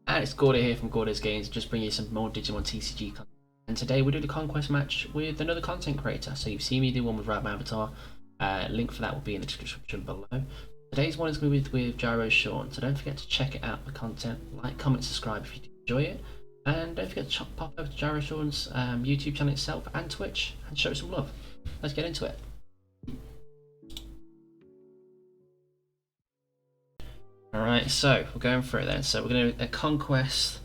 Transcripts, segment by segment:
And it's Gordo here from Gordo's Games, just bringing you some more Digimon TCG content. And today we do the conquest match with another content creator. So you've seen me do one with Rab Avatar. Link for that will be in the description below. Today's one is going to be with GyroSean, so don't forget to check it out, the content. Like, comment, subscribe if you do enjoy it. And don't forget to pop over to GyroSean's YouTube channel itself and Twitch and show some love. Let's get into it. Alright, so we're going through it then. So we're going to conquest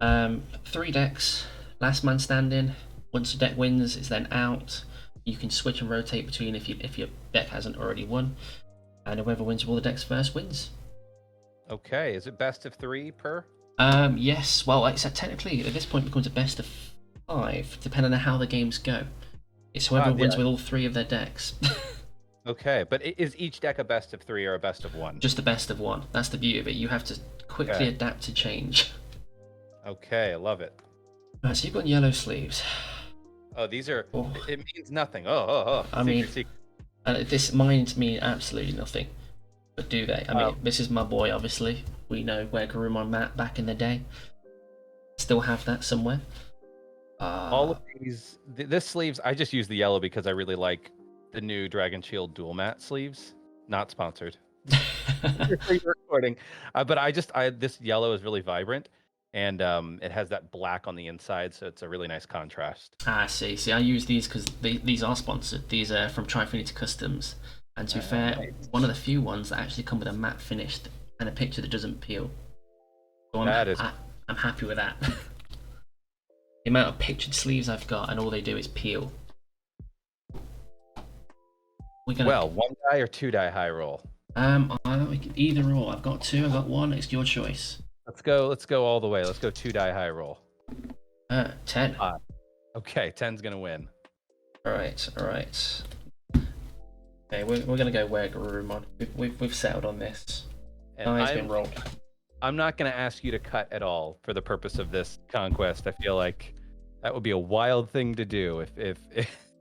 3 decks, last man standing. Once the deck wins, it's then out. You can switch and rotate between if your deck hasn't already won, and whoever wins all the decks first wins. Okay, is it best of 3 per? Yes. Well, it's technically at this point it becomes a best of 5, depending on how the games go. It's whoever wins with all 3 of their decks. Okay, but is each deck a best of 3 or a best of 1? Just a best of 1. That's the beauty of it. You have to quickly adapt to change. Okay, I love it. Right, so you've got yellow sleeves. Oh, these are. Oh. It means nothing. I mean, this mines mean absolutely nothing. But do they? I mean, this is my boy, obviously. We know where Garurumon Matt back in the day. Still have that somewhere. All of these, this sleeves, I just use the yellow because I really like the new Dragon Shield dual matte sleeves. Not sponsored. Recording, but this yellow is really vibrant, and it has that black on the inside, so it's a really nice contrast. I see. See, I use these because these are sponsored. These are from Tri-finity Customs, and to be fair, nice. one of the few ones that actually come with a matte finish and a picture that doesn't peel. So I'm happy with that. The amount of pictured sleeves I've got, and all they do is peel. Well, 1 die or 2 die high roll? Either or. I've got 2. I've got 1. It's your choice. Let's go all the way. Let's go 2 die high roll. 10. Okay, 10's gonna win. All right. Okay, we're gonna go where Garurumon. We've settled on this. And It's been rolled. I'm not gonna ask you to cut at all for the purpose of this conquest. I feel like that would be a wild thing to do if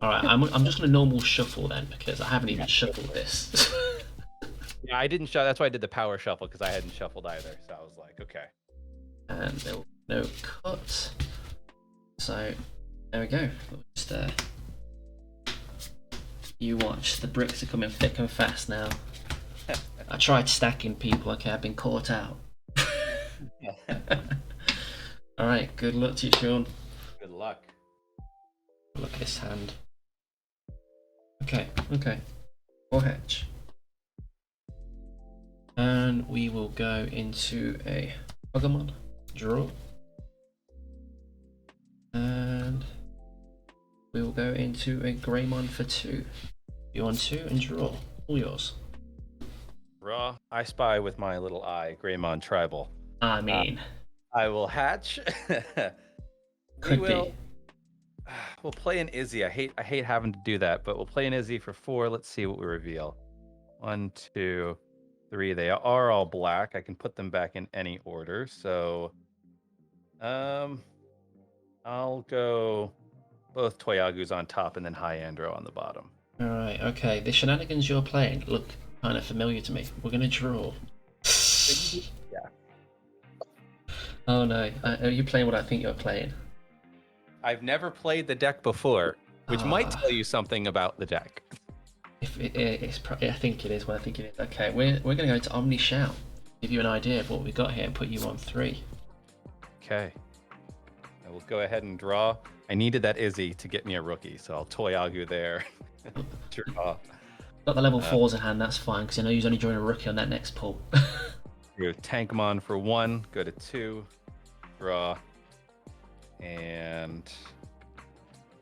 All right, I'm just gonna normal shuffle then because I haven't even shuffled this. Yeah, I didn't shuffle. That's why I did the power shuffle, because I hadn't shuffled either. So I was like, okay. And no cut. So there we go. Just you watch. The bricks are coming thick and fast now. I tried stacking people. Okay, I've been caught out. All right. Good luck to you, Sean. Good luck. Look at this hand. Okay. Or hatch. And we will go into a Pokemon draw. And we will go into a Greymon for 2. You on 2 and draw. All yours. Raw. I spy with my little eye. Greymon tribal. I mean, I will hatch. Could be. We'll play an Izzy. I hate having to do that, but we'll play an Izzy for 4. Let's see what we reveal. 1, 2, 3. They are all black. I can put them back in any order. So, I'll go both Toyagus on top and then Hyandro on the bottom. All right. Okay. The shenanigans you're playing look kind of familiar to me. We're gonna draw. Yeah. Oh no. Are you playing what I think you're playing? I've never played the deck before, which might tell you something about the deck. I think it is what I think it is. Okay, we're gonna go to Omni Shout. Give you an idea of what we got here and put you on 3. Okay. I will go ahead and draw. I needed that Izzy to get me a rookie, so I'll Toyagu there. Draw. Got the level 4s in hand, that's fine, because I know you're only drawing a rookie on that next pull. Go Tankmon for 1, go to 2, draw, and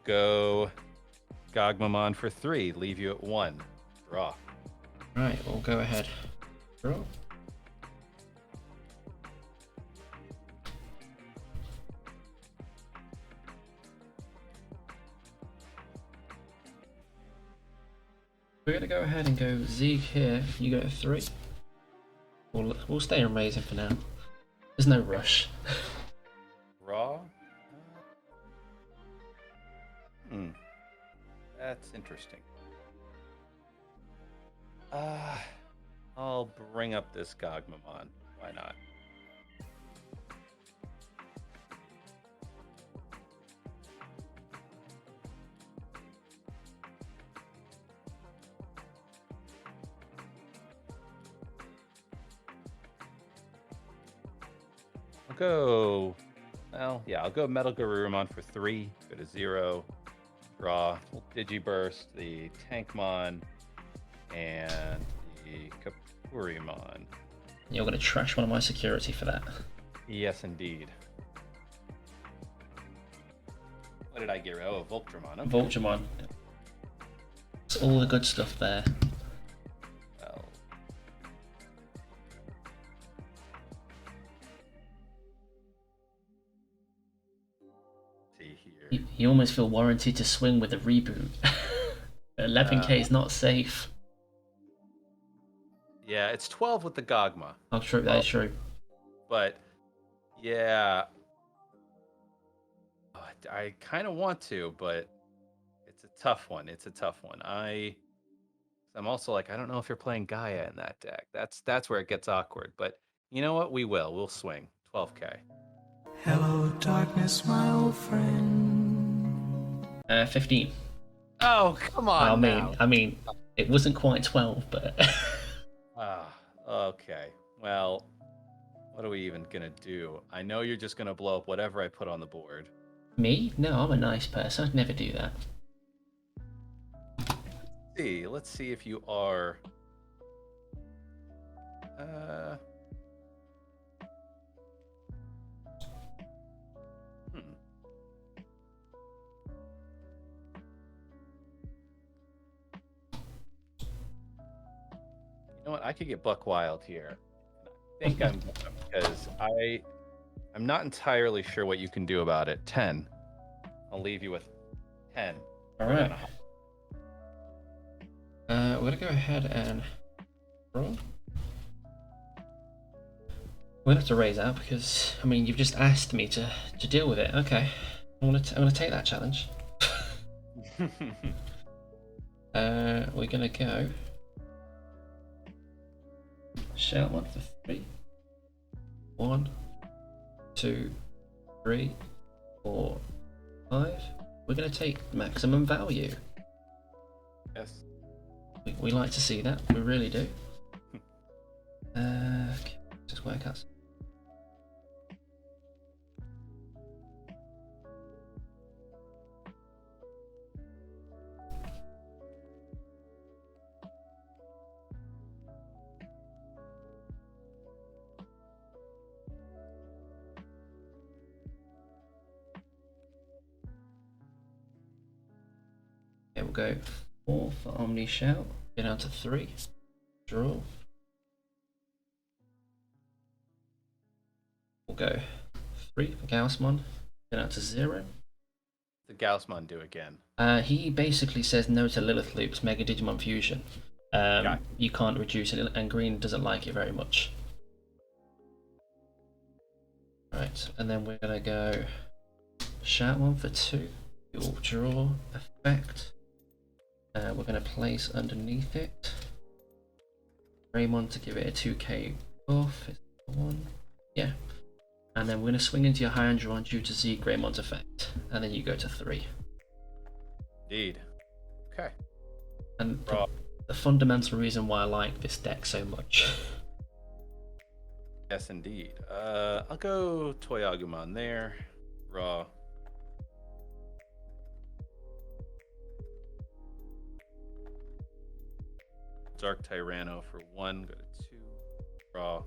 go Gogmamon for 3, leave you at 1, draw. Right, we'll go ahead. Draw. We're gonna go ahead and go Zeke here. You go to 3. We'll stay on raising for now. There's no rush. Raw. That's interesting. I'll bring up this Gogmamon. Why not? I'll go. Well, yeah, I'll go Metal Garurumon for 3. Go to 0. Draw. We'll Digiburst the Tankmon and the Kapurimon. You're going to trash one of my security for that. Yes, indeed. What did I get rid of? Oh, Voltramon. Okay. Voltramon. It's all the good stuff there. Well. See here. You almost feel warranted to swing with a reboot. 11k is not safe. Yeah, it's 12 with the Gogma. Oh, true. That is true. But yeah, I kind of want to, but it's a tough one. It's a tough one. I'm also like, I don't know if you're playing Gaia in that deck. That's where it gets awkward. But you know what? We'll swing 12k. Hello, darkness, my old friend. 15. Oh, come on! I mean, it wasn't quite 12, but. Okay. Well, what are we even gonna do? I know you're just gonna blow up whatever I put on the board. Me? No, I'm a nice person. I'd never do that. Let's see if you are. You know what? I could get buck wild here. I think I'm because I'm not entirely sure what you can do about it. 10. I'll leave you with 10. All right. We're gonna go ahead and roll. We're gonna have to raise out because I mean you've just asked me to deal with it. Okay, I'm gonna take that challenge. We're gonna go. Shout 1 for 3. 1, 2, 3, 4, 5. We're gonna take maximum value. Yes. We like to see that. We really do. Okay, just work out. Okay, we'll go 4 for Omni Shout. Get down to 3. Draw. We'll go 3 for Gaussmon. Get down to 0. The Gaussmon do again. He basically says no to Lilith Loop's Mega Digimon Fusion. You can't reduce it, and Green doesn't like it very much. Right, and then we're gonna go Shout 1 for 2. You'll draw effect. We're going to place underneath it Greymon to give it a 2k buff. Is that one? Yeah. And then we're going to swing into your Hyandron due to Z Greymon's effect. And then you go to 3. Indeed. Okay. And the fundamental reason why I like this deck so much. Yes, indeed. I'll go Toyagumon there. Raw. Dark Tyranno for 1, go to 2, draw.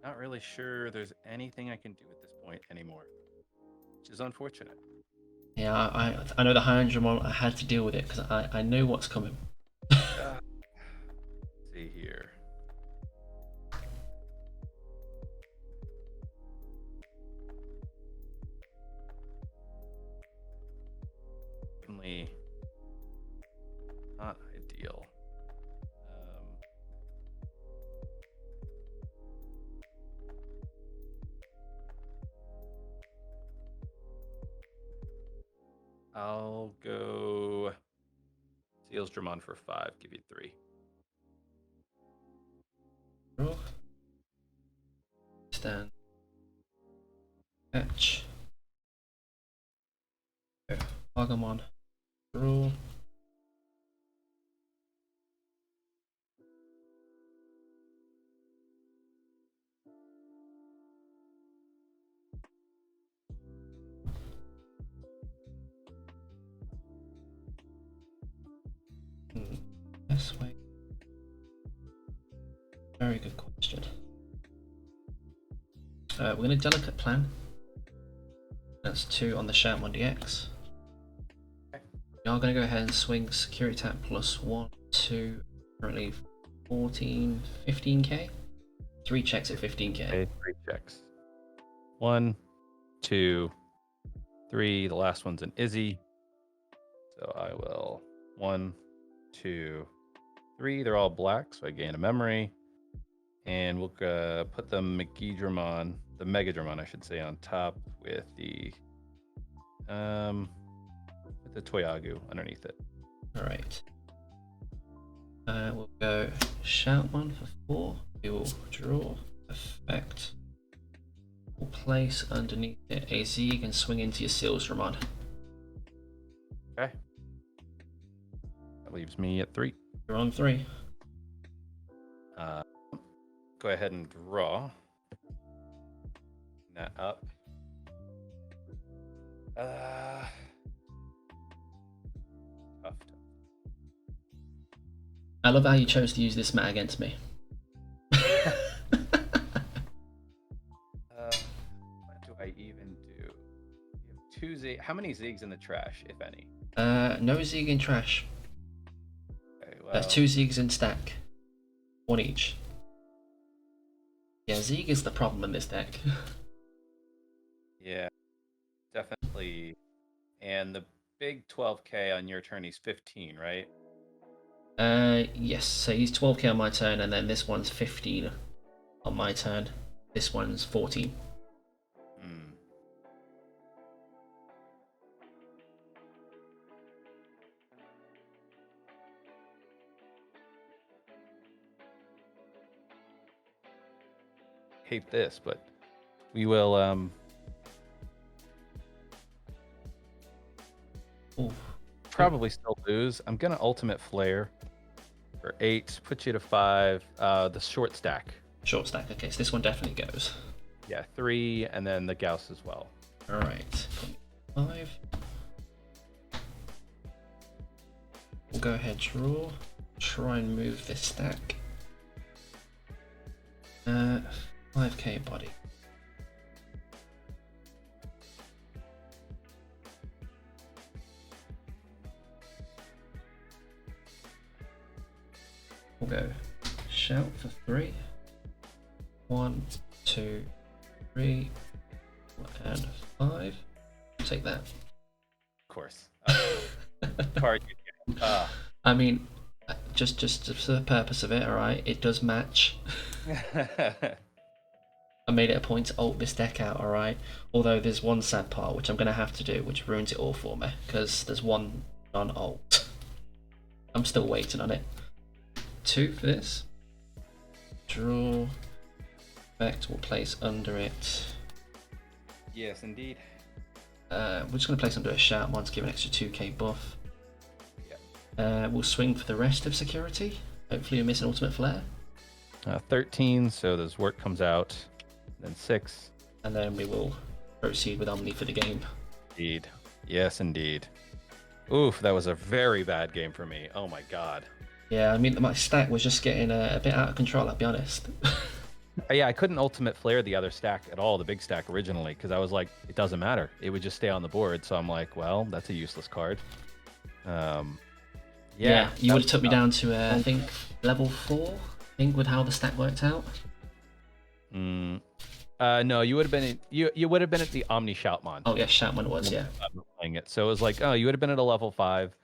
Not really sure there's anything I can do at this point anymore, which is unfortunate. Yeah, I know the Hyandron, I had to deal with it because I know what's coming. See here. Certainly not ideal. I'll go Seals Dramon for 5, give you 3. Stand. Fetch. Agumon. Draw. This way. Very good question. We're going to delicate plan. That's 2 on the Shoutmon DX. We are going to go ahead and swing security tap plus 1, 2, currently 14, 15k. 3 checks at 15k. Okay, 3 checks. 1, 2, 3. The last one's an Izzy. So I will 1, 2, 3. They're all black, so I gain a memory. And we'll put the Megadramon, I should say, on top with the Toyagu underneath it. Alright. We'll go Shoutmon for 4. We will draw. Effect. We'll place underneath it a Zeeg and swing into your Sealsramon. Okay. That leaves me at 3. You're on 3. Go ahead and draw that up. Tough. I love how you chose to use this mat against me. What do I even do? You have 2 Zeeg. How many Zeegs in the trash, if any? No Zeeg in trash. Okay, well, There's 2 Zeegs in stack. 1 each. Yeah, Zeeg is the problem in this deck. yeah, definitely. And the big 12k on your turn, he's 15, right? Yes, so he's 12k on my turn, and then this one's 15 on my turn. This one's 14. Hate this, but we will Ooh. probably still lose. I'm gonna ultimate flare for 8, put you to 5. The short stack. Short stack, okay, so this one definitely goes. Yeah, 3, and then the Gauss as well. Alright, 5. We'll go ahead, draw. Try and move this stack. 5k body. We'll go shout for 3. 1, 2, 3, and 5. Take that. Of course. Target. I mean, just for the purpose of it, alright, it does match. I made it a point to ult this deck out, alright? Although there's one sad part, which I'm going to have to do, which ruins it all for me, because there's one non-ult. I'm still waiting on it. 2 for this. Draw. Effect, we'll place under it. Yes, indeed. We're just going to place under a Shoutmon to give an extra 2k buff. Yep. We'll swing for the rest of security. Hopefully we miss an ultimate flare. 13, so this work comes out. Then 6. And then we will proceed with Omni for the game. Indeed. Yes, indeed. Oof, that was a very bad game for me. Oh my god. Yeah, I mean, my stack was just getting a bit out of control, I'll be honest. Yeah, I couldn't ultimate flare the other stack at all, the big stack originally, because I was like, it doesn't matter. It would just stay on the board. So I'm like, well, that's a useless card. Yeah, you would have took me down to, I think, level 4, I think, with how the stack worked out. No, you would have been you would have been at the Omni Shoutmon. Oh yeah, Shoutmon was, yeah. Playing it. So it was like, oh, you would have been at a level 5,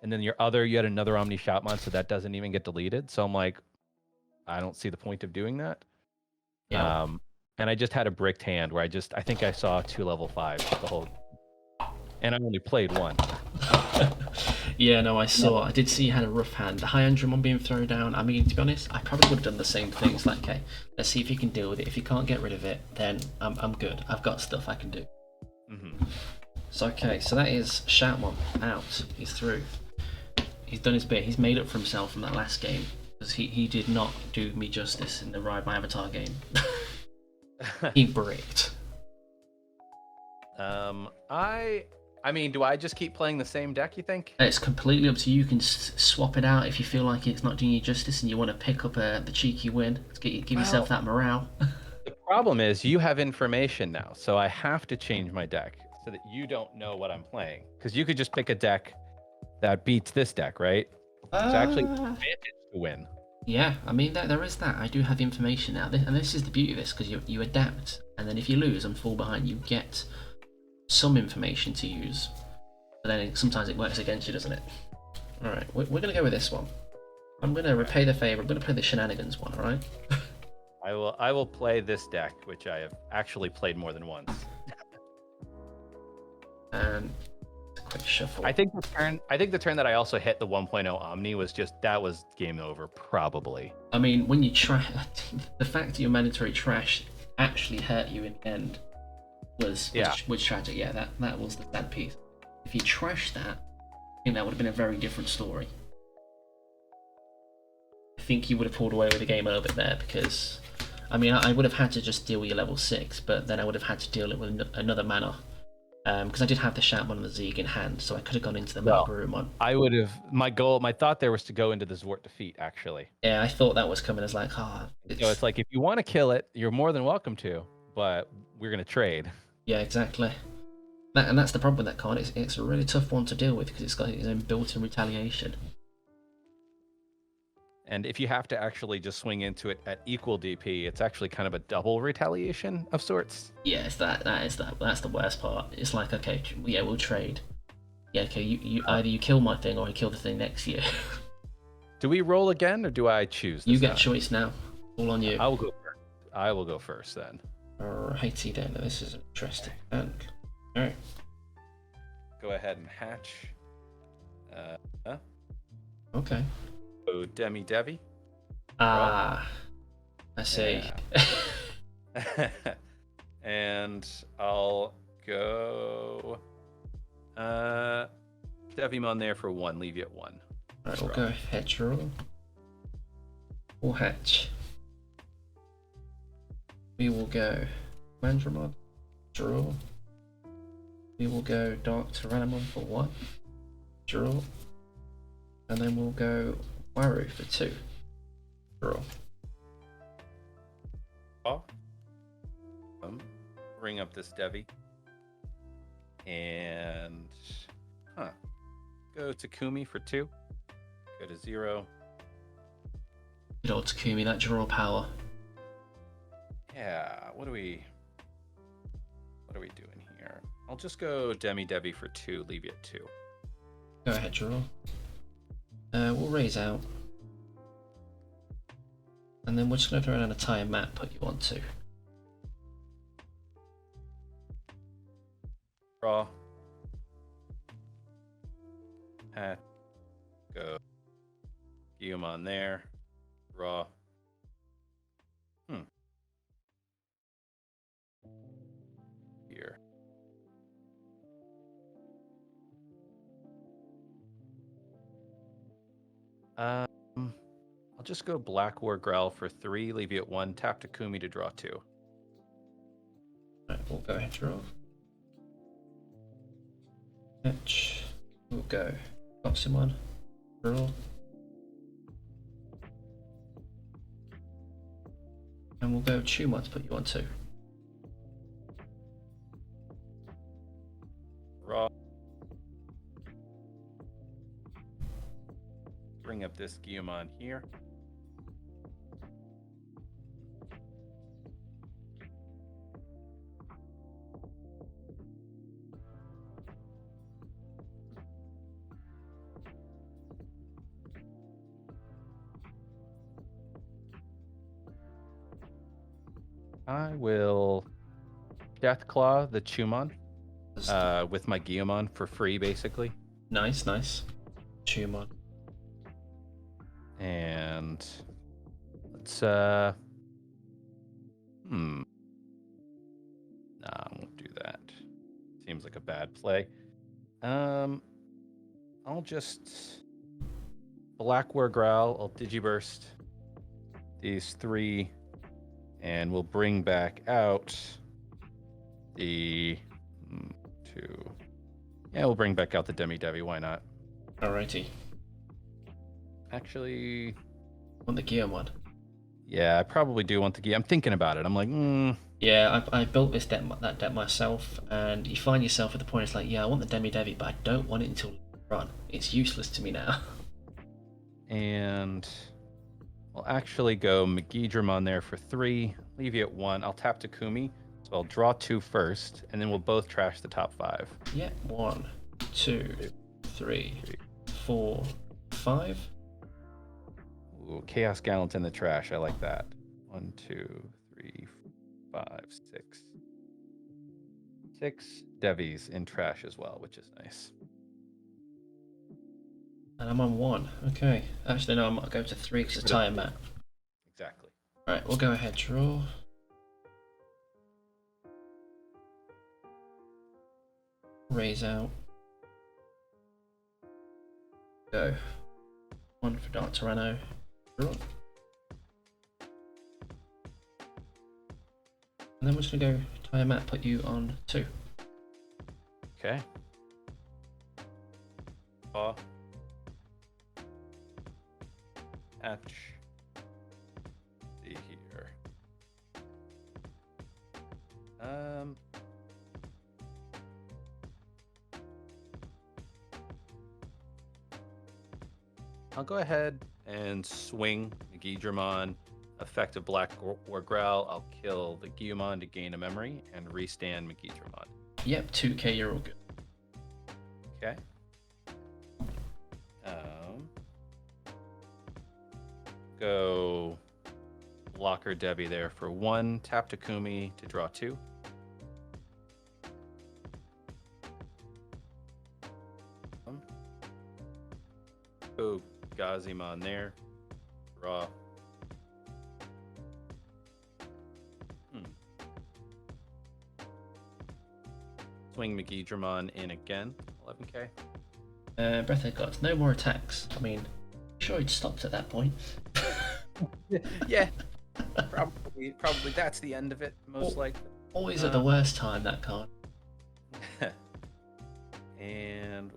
and then you had another Omni Shoutmon, so that doesn't even get deleted. So I'm like, I don't see the point of doing that. Yeah. And I just had a bricked hand where I think I saw 2 level 5s the whole, and I only played 1. Yeah, no, I saw. I did see you had a rough hand. The high Andrew one being thrown down. I mean, to be honest, I probably would have done the same thing. It's like, okay, let's see if you can deal with it. If you can't get rid of it, then I'm good. I've got stuff I can do. Mm-hmm. So okay, so that is Shoutmon out. He's through. He's done his bit. He's made up for himself from that last game because he did not do me justice in the Ride My Avatar game. He bricked. I mean, do I just keep playing the same deck, you think? It's completely up to you. You can swap it out if you feel like it's not doing you justice and you want to pick up the cheeky win. Give yourself that morale. The problem is you have information now, so I have to change my deck so that you don't know what I'm playing. Because you could just pick a deck that beats this deck, right? It's actually an advantage to win. Yeah, I mean, there is that. I do have information now. And this is the beauty of this, because you adapt. And then if you lose and fall behind, you get some information to use. But then sometimes it works against you, doesn't it? Alright, we're going to go with this one. I'm going to repay the favour. I'm going to play the shenanigans one, alright? I will play this deck, which I have actually played more than once. And a quick shuffle. I think the turn that I also hit the 1.0 Omni was game over, probably. I mean, when you the fact that your mandatory trash actually hurt you in the end was tragic. Yeah, that was the bad piece. If you trashed that, I think that would have been a very different story. I think you would have pulled away with the game a little bit there because, I mean, I would have had to just deal with your level 6, but then I would have had to deal it with another mana. Because I did have the Shoutmon and the Zeeg in hand, so I could have gone into the Malbarumon. I would have. My thought there was to go into the Zwart defeat, actually. Yeah, I thought that was coming as like, So it's like, if you want to kill it, you're more than welcome to, but we're going to trade. Yeah, exactly. And that's the problem with that card. It's a really tough one to deal with because it's got its own built-in retaliation. And if you have to actually just swing into it at equal DP, it's actually kind of a double retaliation of sorts. Yes, that's the worst part. It's like, okay, yeah, we'll trade. Yeah, okay, you either you kill my thing or I kill the thing next to you. Do we roll again or do I choose? You get choice now. All on you. I will go first. I will go first then. Alrighty then. This is interesting. Alright. Go ahead and hatch. Okay. Oh, Demi Devi. I see. Yeah. And I'll go Devimon there for 1, leave you at 1. Right, we'll go hetero or hatch. We will go Mandramon, draw. We will go Dark Tyrannomon for 1, draw. And then we'll go Waru for 2, draw. Oh. Bring up this Devi. And go Takumi for 2. Go to 0. Good old Takumi, that draw power. Yeah, what are we doing here? I'll just go Demi Devi for 2, leave you at 2. Go ahead, draw. We'll raise out. And then we're just going to throw down a tire map, put you on 2. Draw. Hat. Go. Guillemon there. Draw. Here. I'll just go Black War Growl for 3, leave you at 1, tap Takumi to draw 2. Alright, we'll go ahead, draw. Hatch. We'll go Oxymon, draw. And we'll go Chumon to put you on 2. Draw. Bring up this Guillemon here. I will Deathclaw the Chumon with my Guillemon for free, basically. Nice, nice. 2 mod. And let's Nah, I won't do that. Seems like a bad play. I'll just Black War Growl, I'll Digiburst these 3, and we'll bring back out the 2. Yeah, we'll bring back out the Demi-Devi, why not? Alrighty. Actually, Want the gear mod? yeah, I probably do want the gear. I'm thinking about it. I'm like, Yeah, I built this deck, that deck myself, and you find yourself at the point it's like, yeah, I want the Demi-Devi, but I don't want it until run. It's useless to me now. And I'll actually go Megidramon there for 3, leave you at 1. I'll tap Takumi, so I'll draw 2 first, and then we'll both trash the top 5. Yeah, 1, 2, 3, 4, 5. Ooh, Chaos Gallant in the trash. I like that. 1, 2, 3, 5, 6. 6 Devis in trash as well, which is nice. And I'm on 1. Okay. Actually, no, I might go to 3 because it's a tire mat. Exactly. Alright, we'll go ahead, draw. Raise out. Go. 1 for Dark Tyranno. Draw. And then we're just gonna go tire mat, put you on 2. Okay. Paw. Hatch. See here. I'll go ahead and swing Megidramon, effective Black War Growl. I'll kill the Guillemon to gain a memory and restand Megidramon. Yep, 2k, you're all good. Okay. Go Blocker Debbie there for 1. Tap Takumi to draw 2. Go Gazimon there. Draw. Swing Megidramon in again. 11k. Breathhead got no more attacks. I mean, sure he'd stopped at that point. Yeah. Probably that's the end of it, most likely. Always at the worst time, that card. And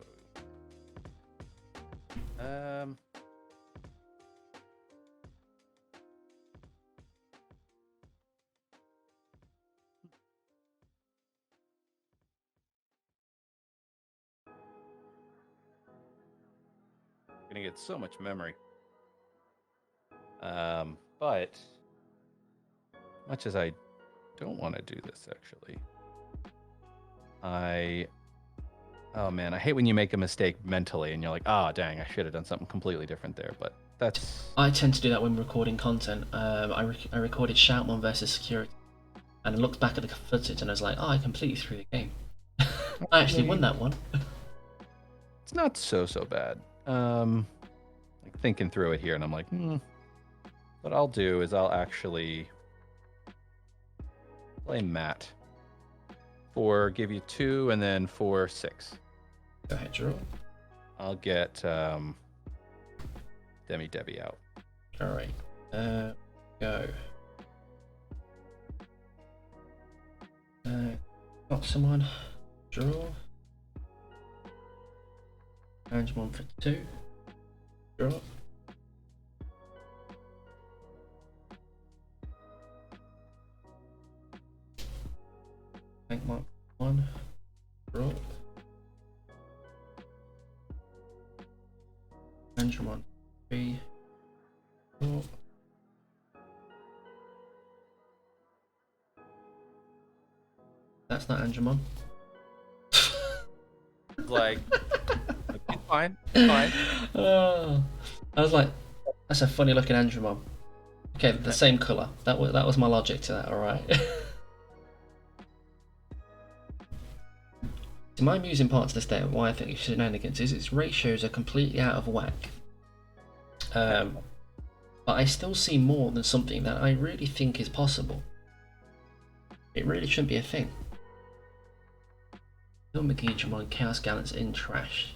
gonna get so much memory. But much as I don't want to do this, actually, oh man, I hate when you make a mistake mentally and you're like, oh dang, I should have done something completely different there. But that's I tend to do that when recording content. I recorded Shoutmon versus Security, and I looked back at the footage and I was like, oh, I completely threw the game. I actually won that one. It's not so bad. Like thinking through it here, and I'm like, what I'll do is I'll actually play Matt for give you 2, and then for 6. Go ahead, draw. I'll get Demi-Devi out. Alright. Go. Got someone. Draw. Orange one for 2. Draw. Bank mark 1. Draw. Orange one 3. Draw. That's not Angemon. Like, it's fine. It's fine. I was like, that's a funny looking Angemon. Okay, the same colour. That was my logic to that. All right. So my amusing part to this day, why I think it's shenanigans, is its ratios are completely out of whack. But I still see more than something that I really think is possible. It really shouldn't be a thing. Kill McGeechamon, Chaos Gallant's in trash.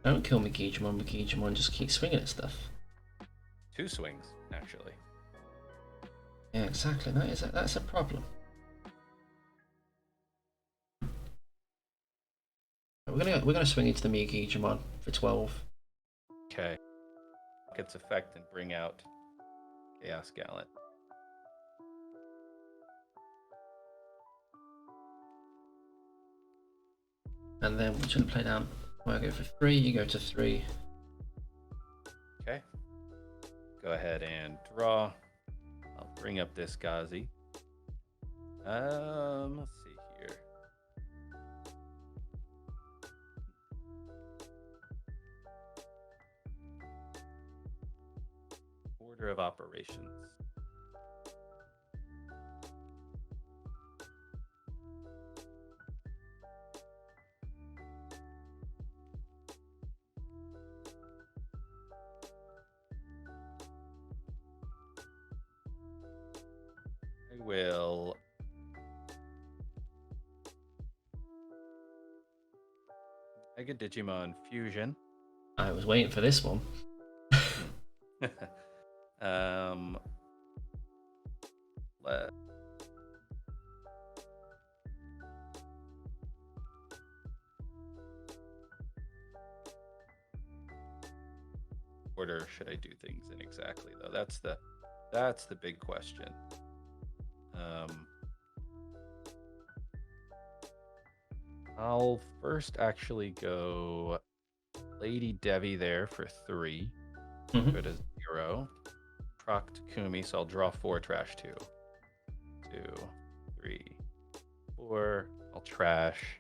Don't kill McGeechamon, McGeechamon just keeps swinging at stuff. 2 swings, actually. Yeah, exactly. That's a problem. We're gonna swing into the McGeechamon for 12. Okay. Its effect and bring out Chaos Gallant. And then we're just gonna play down. I go for 3, you go to 3. Okay. Go ahead and draw. I'll bring up this Ghazi. Let's see here. Order of operations. I will Mega Digimon Fusion. I was waiting for this one. Let order should I do things in exactly though? That's the big question. I'll first actually go Lady Devi there for 3. Mm-hmm. Go to 0. Proc Takumi, so I'll draw 4, trash 2. 2, 3, 4. I'll trash.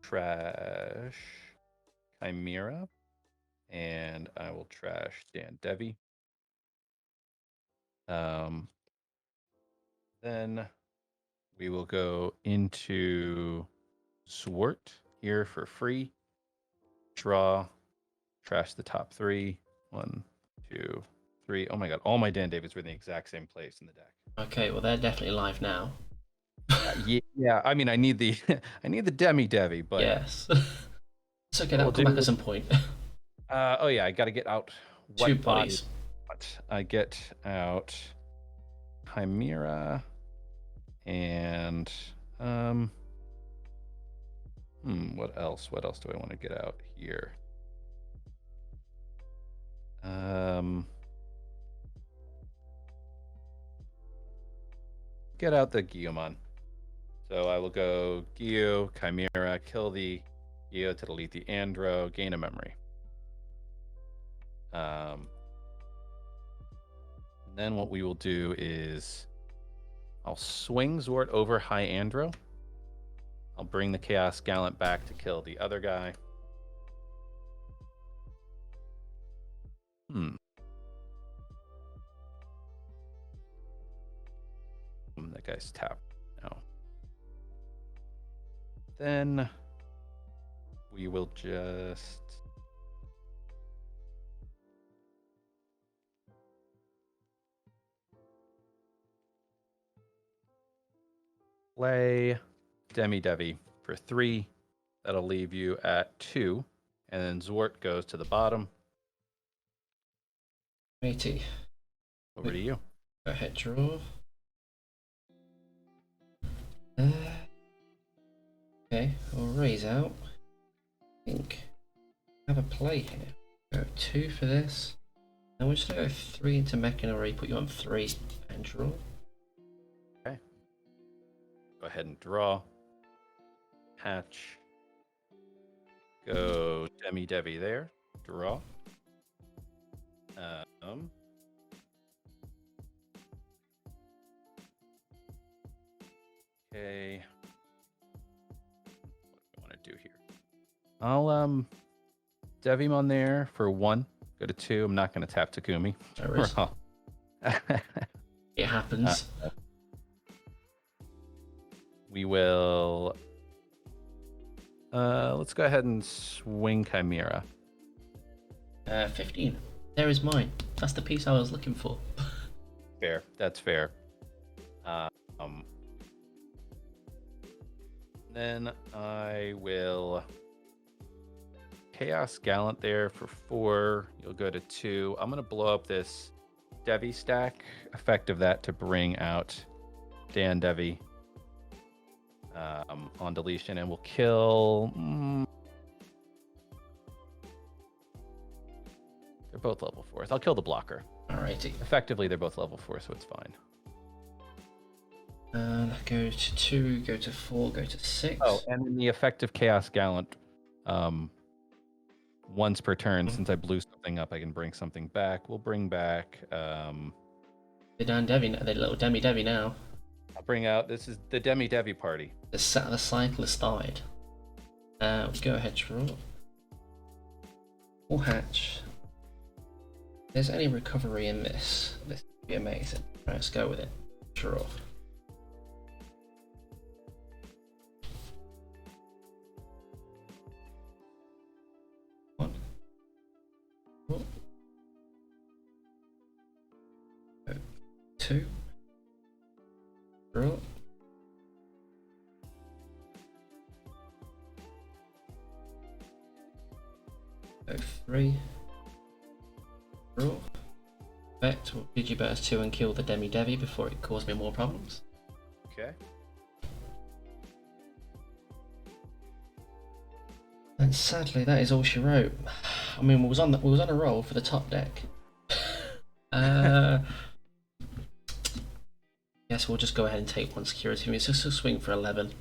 Trash Chimera. And I will trash Dan Devi. Then we will go into Zwart here for free. Draw. Trash the top 3. 1, 2, 3. Oh my god, all my Dan Davids were in the exact same place in the deck. Okay, well they're definitely live now. Yeah. I mean, I need the I need the Demi Devi, but yes, it's okay. That'll come back at some point. Oh yeah, I got to get out. Two bodies. I get out Chimera and what else? What else do I want to get out here? Get out the Guillemon. So I will go Gio, Chimera, kill the Gio to delete the Andro, gain a memory. Then what we will do is I'll swing Zord over High Andro. I'll bring the Chaos Gallant back to kill the other guy. That guy's tapped now. Then we will just play Demi Devi for 3. That'll leave you at 2. And then Zwart goes to the bottom. Matey. Over to you. Go ahead, draw. Okay, we'll raise out. I think I have a play here. Go 2 for this. And we're just gonna go 3 into Mech and already put you on 3 and draw. Okay. Go ahead and draw. Hatch. Go Demi Devi there. Draw. Okay. What do I want to do here? I'll Devimon there for 1. Go to 2. I'm not going to tap Takumi. No worries. It happens. We will. Let's go ahead and swing Chimera. 15. There is mine. That's the piece I was looking for. Fair. That's fair. Then I will Chaos Gallant there for 4. You'll go to 2. I'm gonna blow up this Devi stack. Effect of that to bring out Dan Devi on deletion, and we'll kill. They're both level 4s. I'll kill the blocker. Alrighty. Effectively, they're both level 4, so it's fine. Go to 2, go to 4, go to 6. Oh, and in the effective Chaos Gallant, once per turn, since I blew something up, I can bring something back. We'll bring back. The Dan Devi, the little Demi Devi now. I'll bring out. This is the Demi Devi party. The cyclist died. We'll go ahead, draw. We'll hatch. If there's any recovery in this would be amazing. Right, let's go with it. Draw. One. Draw. 2. Draw. Go 3. Draw. Effect. Will Digiburst 2 and kill the Demi Devi before it caused me more problems. Okay. And sadly, that is all she wrote. I mean, we was on a roll for the top deck. Yes, we'll just go ahead and take 1 security. I mean, it's just a swing for 11.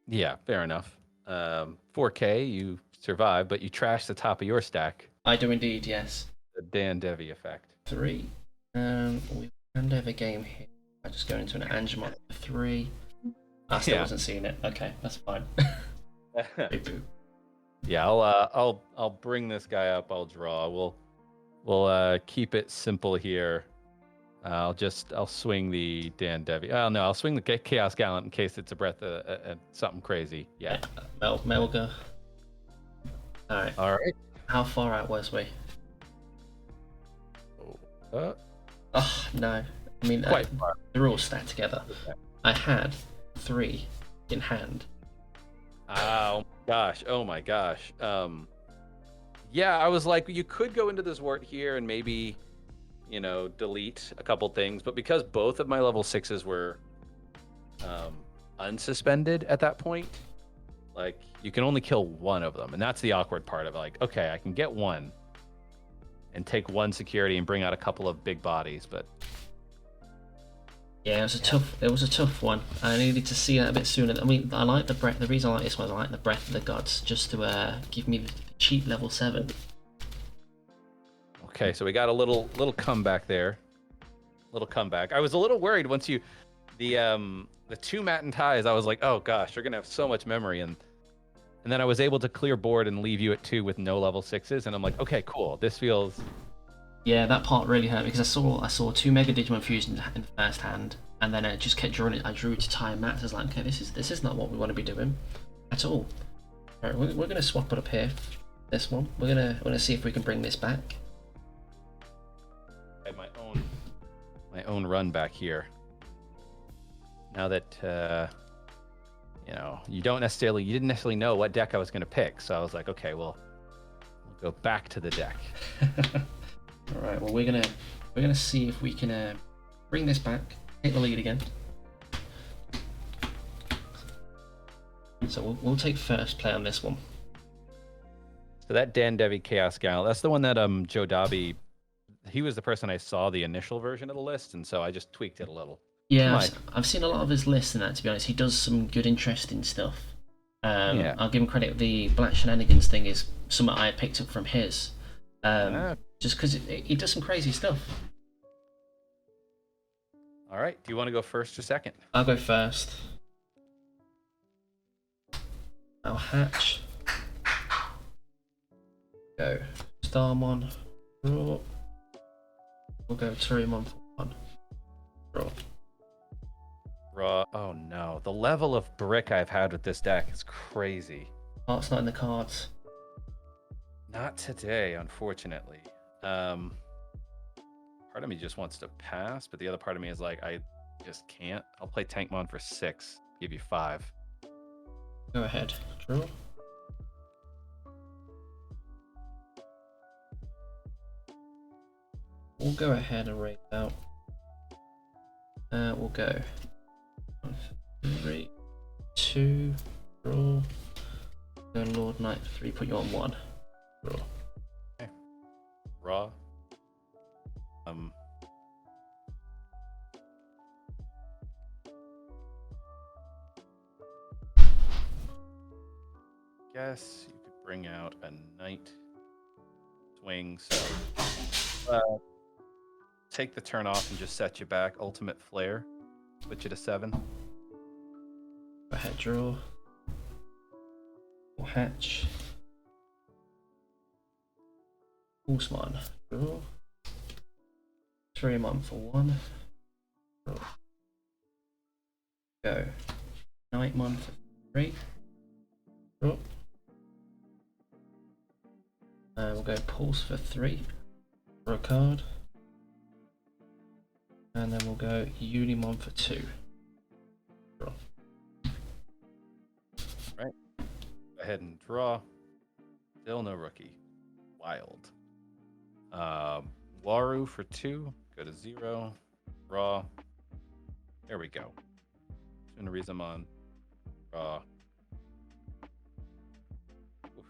Yeah, fair enough. 4K, you survive, but you trash the top of your stack. I do indeed, yes. The Dan Devi effect. 3. We hand over game here. I just go into an Angemon for 3. I still wasn't seeing it. Okay, that's fine. Boop. Yeah, I'll bring this guy up. I'll draw. We'll keep it simple here. I'll swing the Dan Devi. Oh no, I'll swing the Chaos Gallant in case it's a breath of something crazy. Yeah. Melga. All right. How far out was we? Oh no. I mean, quite far. They're all stacked together. Okay. I had 3 in hand. Oh my gosh. Yeah, I was like, you could go into this wart here and maybe, delete a couple things, but because both of my level 6s were unsuspended at that point, like, you can only kill one of them, and that's the awkward part of it. Like, okay, I can get one and take 1 security and bring out a couple of big bodies, but yeah, it was a tough one. I needed to see that a bit sooner. I mean, I like the breath. The reason I like this one is I like the breath of the gods, just to give me the cheap level 7. Okay, so we got a little comeback there. Little comeback. I was a little worried once the 2 Matin ties. I was like, oh gosh, you're gonna have so much memory, and then I was able to clear board and leave you at 2 with no level 6s, and I'm like, okay, cool. This feels. Yeah, that part really hurt because I saw 2 Mega Digimon fusions in the first hand, and then I just kept drawing it. I drew to tie mats. I was like, okay, this is not what we want to be doing at all. All right, we're gonna swap it up here. This one, we're gonna see if we can bring this back. I have my own run back here. Now that you didn't necessarily know what deck I was gonna pick, so I was like, okay, well, we'll go back to the deck. All right. Well, we're gonna see if we can bring this back, take the lead again. So we'll take first play on this one. So that Dan Devi Chaos Gallant, that's the one that Joe Dobby, he was the person I saw the initial version of the list, and so I just tweaked it a little. Yeah, I've seen a lot of his lists and that. To be honest, he does some good, interesting stuff. Yeah. I'll give him credit. The Black Shenanigans thing is something I picked up from his. Just because he does some crazy stuff. All right. Do you want to go first or second? I'll go first. I'll hatch. Go Starmon. Draw. We'll go Turimon for One. Draw. Raw. Oh no, the level of brick I've had with this deck is crazy. Oh, it's not in the cards. Not today, unfortunately. Part of me just wants to pass, but the other part of me is like, I just can't. I'll play Tankmon for 6, give you 5. Go ahead. Draw. We'll go ahead and raise out. We'll go 1, 3, 2, draw. Go Lord Knight 3, put you on 1. Draw. Okay. Raw. Guess you could bring out a knight swing, so take the turn off and just set you back. Ultimate flare, put you to 7. Go ahead, draw. We'll hatch. Horseman, draw. 3 him on for 1. Draw. Go. Nightmon for 3. Draw. We'll go Pulse for 3 for a card. And then we'll go Unimon for 2. Draw. Right. Go ahead and draw. Still no rookie. Wild. Waru for 2. Go to 0. Draw. There we go. Sunarisamon. Draw. Oof.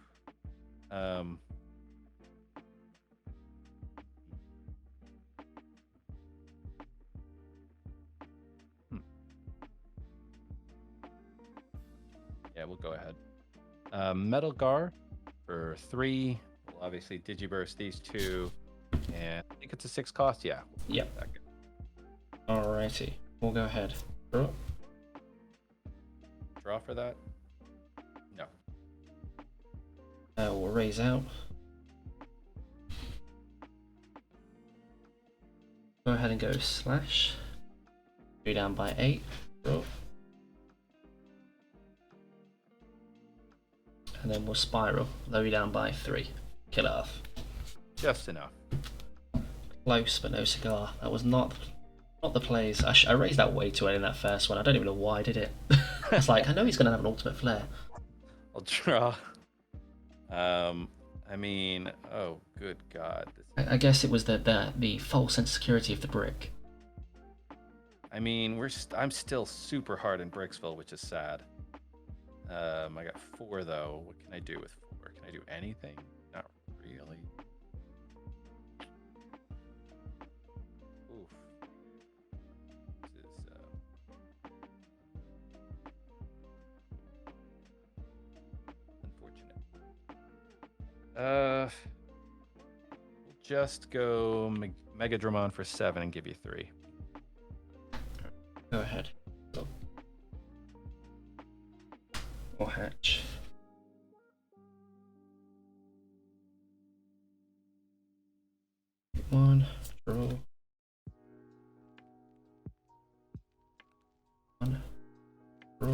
Yeah, we'll go ahead. Metal Gar for 3. We'll obviously Digiburst these 2. And I think it's a 6 cost. Yeah. Yep. Alrighty. We'll go ahead. Draw. Draw for that? No. We'll raise out. Go ahead and go slash. Go down by 8. Draw. And then we'll spiral. Lower you down by 3. Kill it off. Just enough. Close, but no cigar. That was not the plays. I raised that way too early in that first one. I don't even know why I did it. It's like, I know he's going to have an ultimate flare. I'll draw. I mean, oh, good God. I guess it was the false sense of security of the brick. I mean, I'm still super hard in Bricksville, which is sad. I got 4 though. What can I do with 4? Can I do anything? Not really. Oof. This is unfortunate. We'll just go Megadramon for 7 and give you 3. Go ahead. Go. Or hatch. One, draw. One, draw.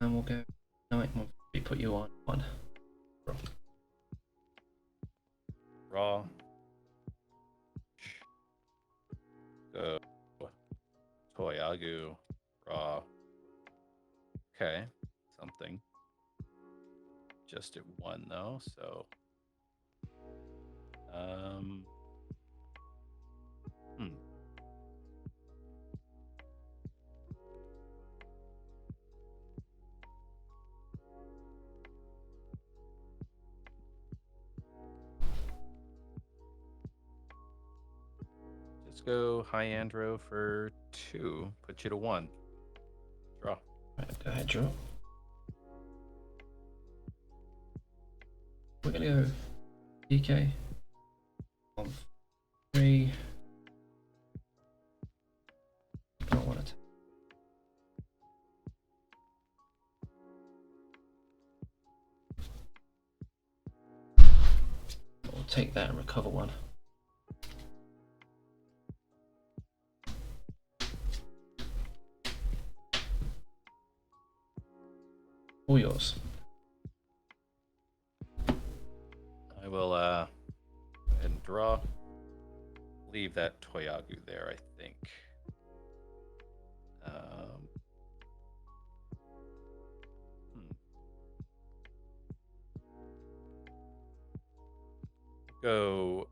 And we'll go. No, wait, we put you on 1. Draw. Raw. Go. Toyagu. Raw. Okay. Something. Just at 1 though, so. Let's go Hyandro for 2. Put you to 1. Draw. Right, go ahead, draw. We're gonna go DK. 1, 3. Don't want it. We'll take that and recover one. All yours. I will go ahead and draw. Leave that Toyagu there, I think. Go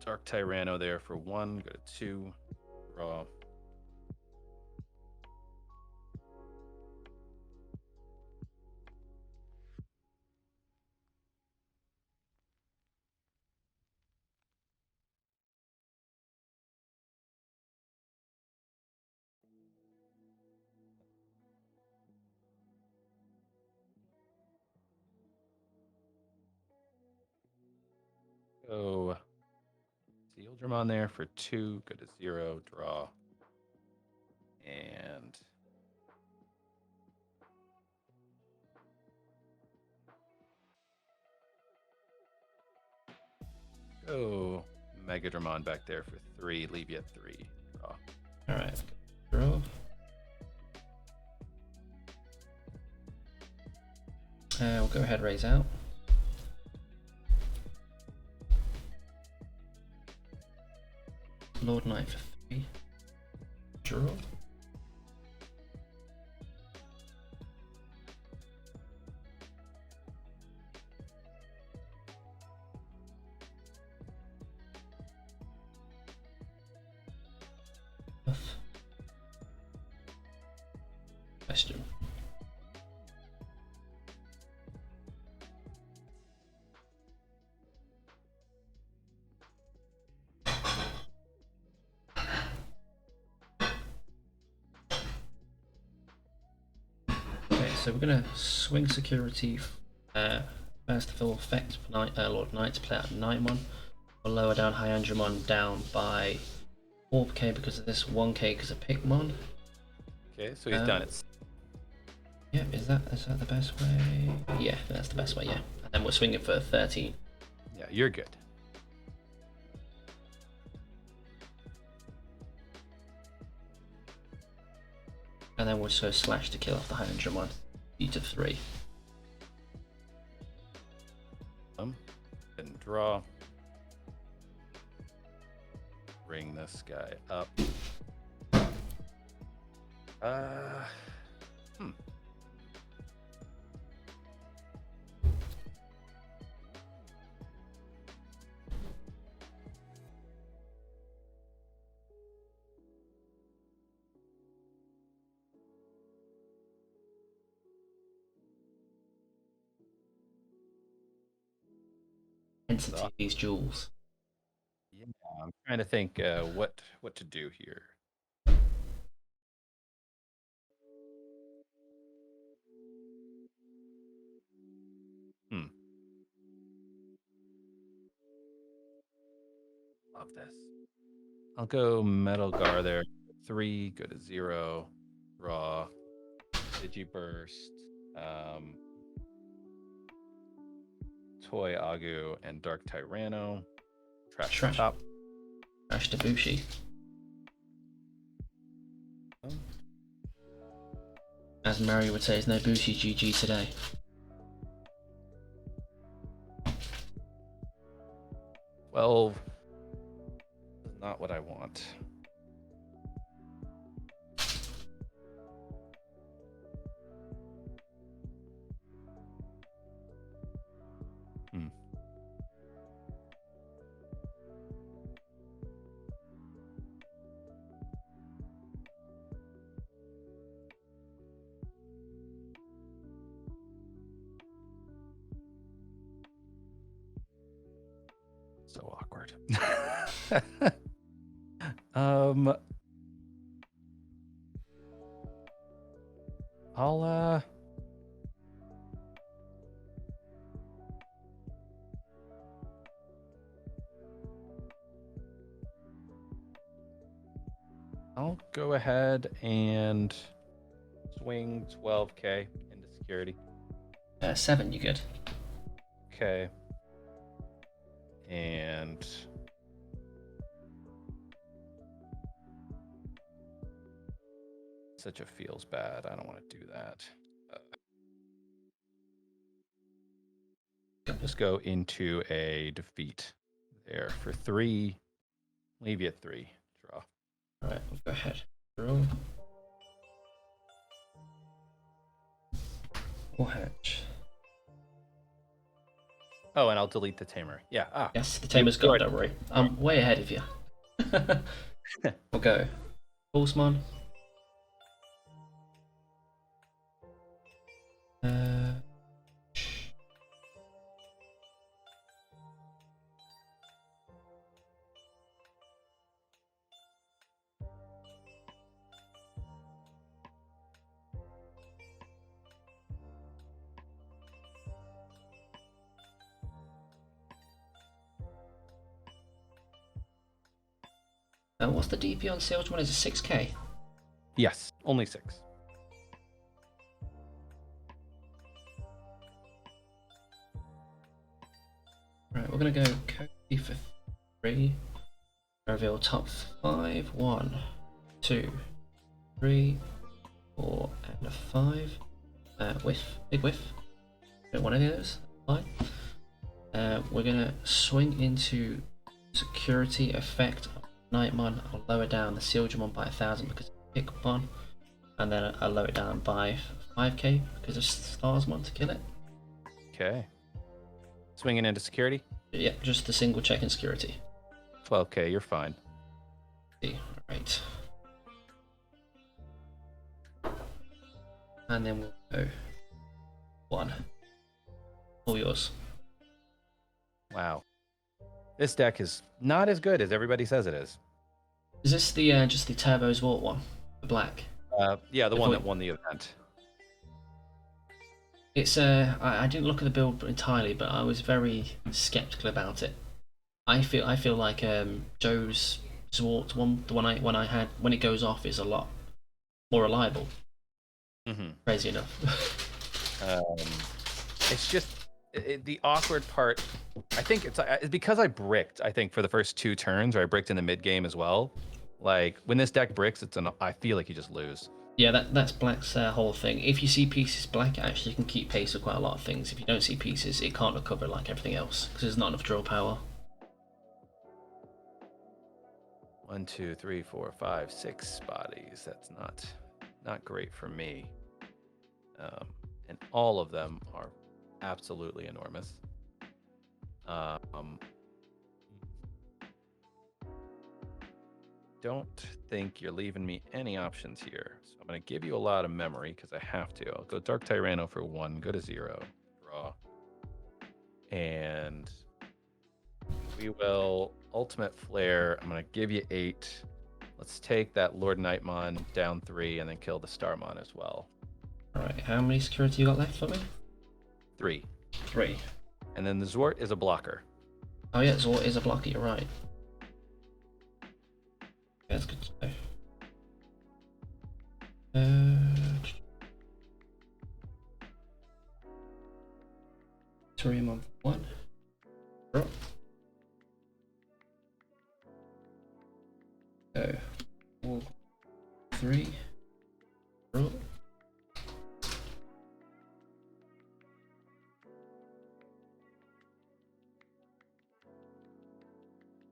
Dark Tyranno there for 1. Go to 2. Draw. Go Sealdrum there for 2. Go to 0. Draw. And go Megadramon back there for 3. Leave you at 3. Draw. Alright. Draw. We'll go ahead, raise out. Lord Knight for 3. Draw. Question. Okay, so we're gonna swing security. First of all, effect Lord Knight to play out 9-1. We'll lower down Hyandramon down by 4k because of this, 1k because of Pikmon. Okay, so he's done it. Yeah, is that the best way? Yeah, that's the best way, yeah. And then we're swinging for 13. Yeah, you're good. And then we'll just go slash to kill off the Hyandramon. E to 3. And draw. Bring this guy up. Intensity of these jewels. Yeah, I'm trying to think what to do here. Love this. I'll go Metal Gar there. 3, go to 0. Draw. Digiburst. Toy Agu and Dark Tyranno. Trash the top. Trash to Bushi. As Mary would say, there's no Bushi GG today. Well, not what I want. So awkward. I'll go ahead and swing 12k into security. 7, you good? Okay. And such a feels bad. I don't want to do that. Just go into a defeat there for 3. Leave you at 3. Draw. All right, we'll go ahead. Draw. Or hatch. Oh, and I'll delete the tamer. Yeah. Ah. Yes, the tamer's gone, don't worry. I'm way ahead of you. We'll go. Pulsemon. What's the DP on Sealed One? Is it 6k? Yes, only 6. Right, we're gonna go Cody for 3. Reveal top 5. 1, 2, 3, 4, and a 5. Whiff, big whiff. Don't want any of those. Fine. We're gonna swing into security effect of Nightmon. I'll lower down the Sealgemon by 1,000 because of Pickbon, and then I'll lower it down by 5k because of Starsmon to kill it. Okay. Swinging into security? Yep, just the single check in security. 12k, you're fine. Alright. And then we'll go 1. All yours. Wow. This deck is not as good as everybody says it is. Is this the just the Turbo Zwart one? The black? Yeah, the one that won the event. It's I didn't look at the build entirely, but I was very skeptical about it. I feel like Joe's Zwart one, the one I had when it goes off, is a lot more reliable. Mm-hmm. Crazy enough. It's just the awkward part. I think it's because I bricked. I think for the first 2 turns, or I bricked in the mid game as well. Like when this deck bricks, I feel like you just lose. Yeah, that's Black's whole thing. If you see pieces, Black actually can keep pace with quite a lot of things. If you don't see pieces, it can't recover like everything else because there's not enough draw power. 1, 2, 3, 4, 5, 6 bodies. That's not great for me. And all of them are absolutely enormous. Don't think you're leaving me any options here. So I'm going to give you a lot of memory because I have to. I'll go Dark Tyranno for 1, go to 0, draw. And we will Ultimate Flare. I'm going to give you 8. Let's take that Lord Nightmon down 3 and then kill the Starmon as well. Alright, how many security you got left for me? 3. 3. And then the Zwart is a blocker. Oh yeah, Zwart is a blocker, you're right. Yeah, that's good to know. 3 on 1. Drop. Go. 4, 3. Drop.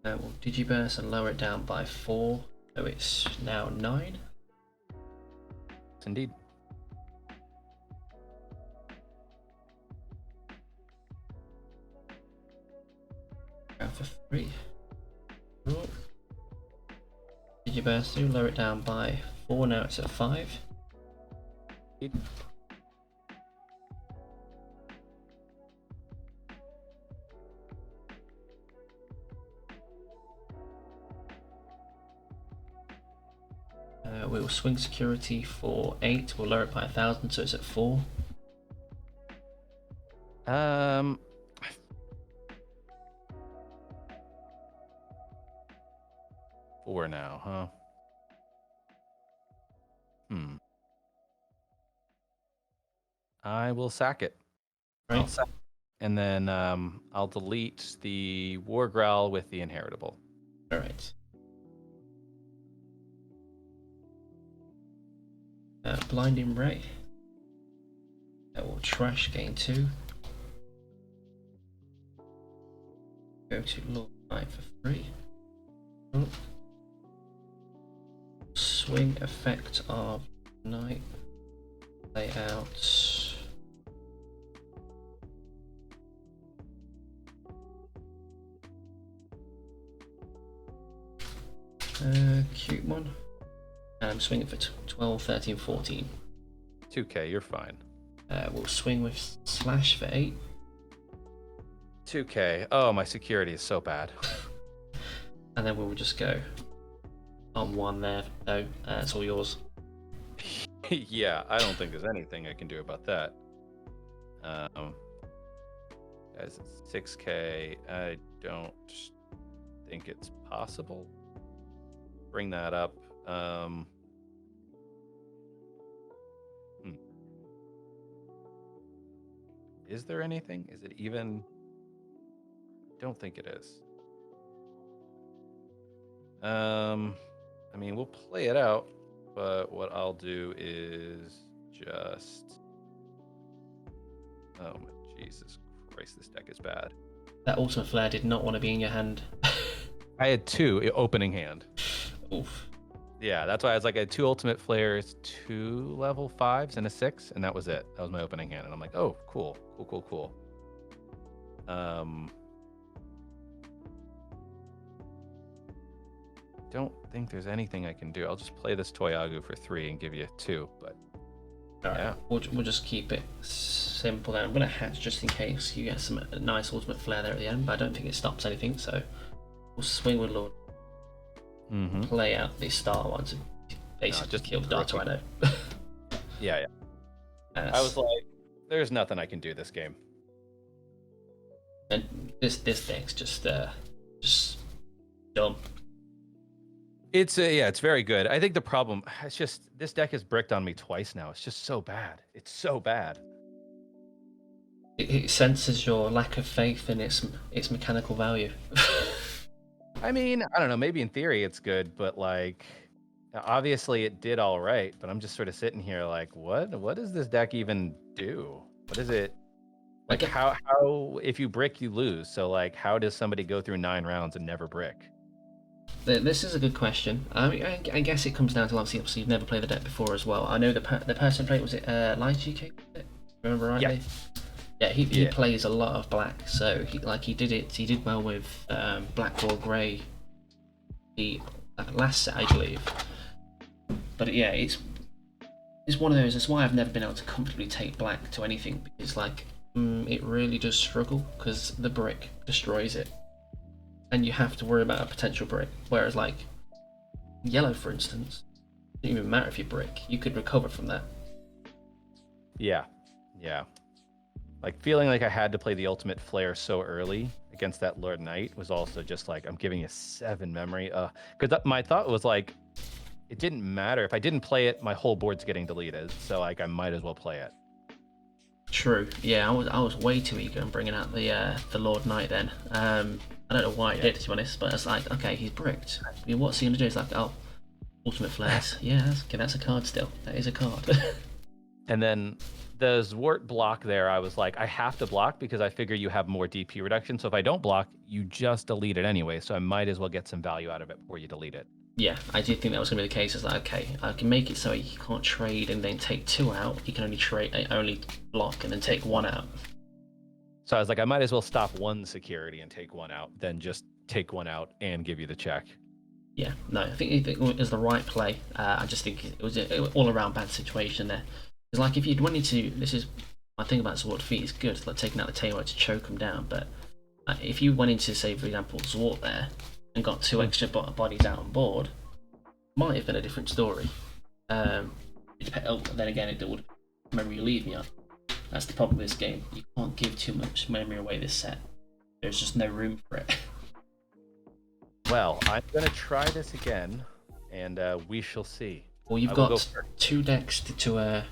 We'll Digiburst and lower it down by 4, so it's now 9. Yes, indeed. Go for 3. Draw. Digiburst through, lower it down by 4, now it's at 5. Indeed. We will swing security for 8. We'll lower it by 1,000, so it's at 4. 4 now, huh? I will sack it. Right. I'll sack and then I'll delete the War Growl with the Inheritable. All right. Blinding Ray. That will trash gain 2. Go to Lord Knight for 3. Oh. Swing effect of Knight. Lay out. Cute one. And I'm swinging for 12, 13, 14. 2k, you're fine. We'll swing with slash for 8. 2k. Oh, my security is so bad. And then we'll just go on 1 there. No, it's all yours. Yeah, I don't think there's anything I can do about that. Guys, it's 6k. I don't think it's possible. Bring that up. Is there anything? Is it even? Don't think it is. I mean, we'll play it out, but what I'll do is just. Oh my Jesus Christ! This deck is bad. That Ultimate Flare did not want to be in your hand. I had 2 opening hand. Oof. Yeah, that's why I was like, I had 2 Ultimate Flares, 2 level 5s, and a 6, and that was it. That was my opening hand, and I'm like, oh, cool. Don't think there's anything I can do. I'll just play this Toyagu for 3 and give you 2, but Alright, yeah. we'll just keep it simple then. I'm going to hatch just in case you get some nice Ultimate Flare there at the end, but I don't think it stops anything, so we'll swing with Lord. Play out the star one to basically just kill the Dark Rhino. Yeah. I was like, there's nothing I can do this game. And this deck's just dumb. It's very good. I think the problem, it's just this deck has bricked on me twice now. It's just so bad. It's so bad. It senses your lack of faith in its mechanical value. I mean, I don't know. Maybe in theory it's good, but like, obviously it did all right. But I'm just sort of sitting here like, what does this deck even do? What is it? Like, how if you brick, you lose. So like, how does somebody go through 9 rounds and never brick? This is a good question. I mean, I guess it comes down to obviously you've never played the deck before as well. I know the person played, was it Light GK? Remember rightly? Yeah, he plays a lot of black, so he did well with black or grey the last set, I believe. But yeah, it's one of those. That's why I've never been able to comfortably take black to anything, because like it really does struggle because the brick destroys it, and you have to worry about a potential brick. Whereas like yellow, for instance, it doesn't even matter if you brick; you could recover from that. Yeah. Like feeling like I had to play the Ultimate Flare so early against that Lord Knight was also just like, I'm giving you 7 memory. Because my thought was like, it didn't matter if I didn't play it, my whole board's getting deleted. So like, I might as well play it. True. Yeah, I was way too eager in bringing out the Lord Knight then. I don't know why I did, to be honest, but it's like, okay, he's bricked. I mean, what's he gonna do? It's like, oh, Ultimate Flares. Yeah, that's a card still. That is a card. And then the Zwart block there, I was like, I have to block because I figure you have more DP reduction. So if I don't block, you just delete it anyway. So I might as well get some value out of it before you delete it. Yeah, I did think that was going to be the case. It's like, okay, I can make it so he can't trade and then take 2 out. He can only block and then take 1 out. So I was like, I might as well stop 1 security and take 1 out, then just take 1 out and give you the check. Yeah, no, I think it was the right play. I just think it was an all-around bad situation there. It's like if you'd wanted to, this is my thing about Zwart feet is good, like taking out the tail to choke him down, but if you went into, say, for example, Zwart there and got 2 extra bodies out on board, might have been a different story. Then again, it would memory leave me on. That's the problem with this game. You can't give too much memory away this set. There's just no room for it. Well, I'm going to try this again, and we shall see. Well, you've got 2 decks to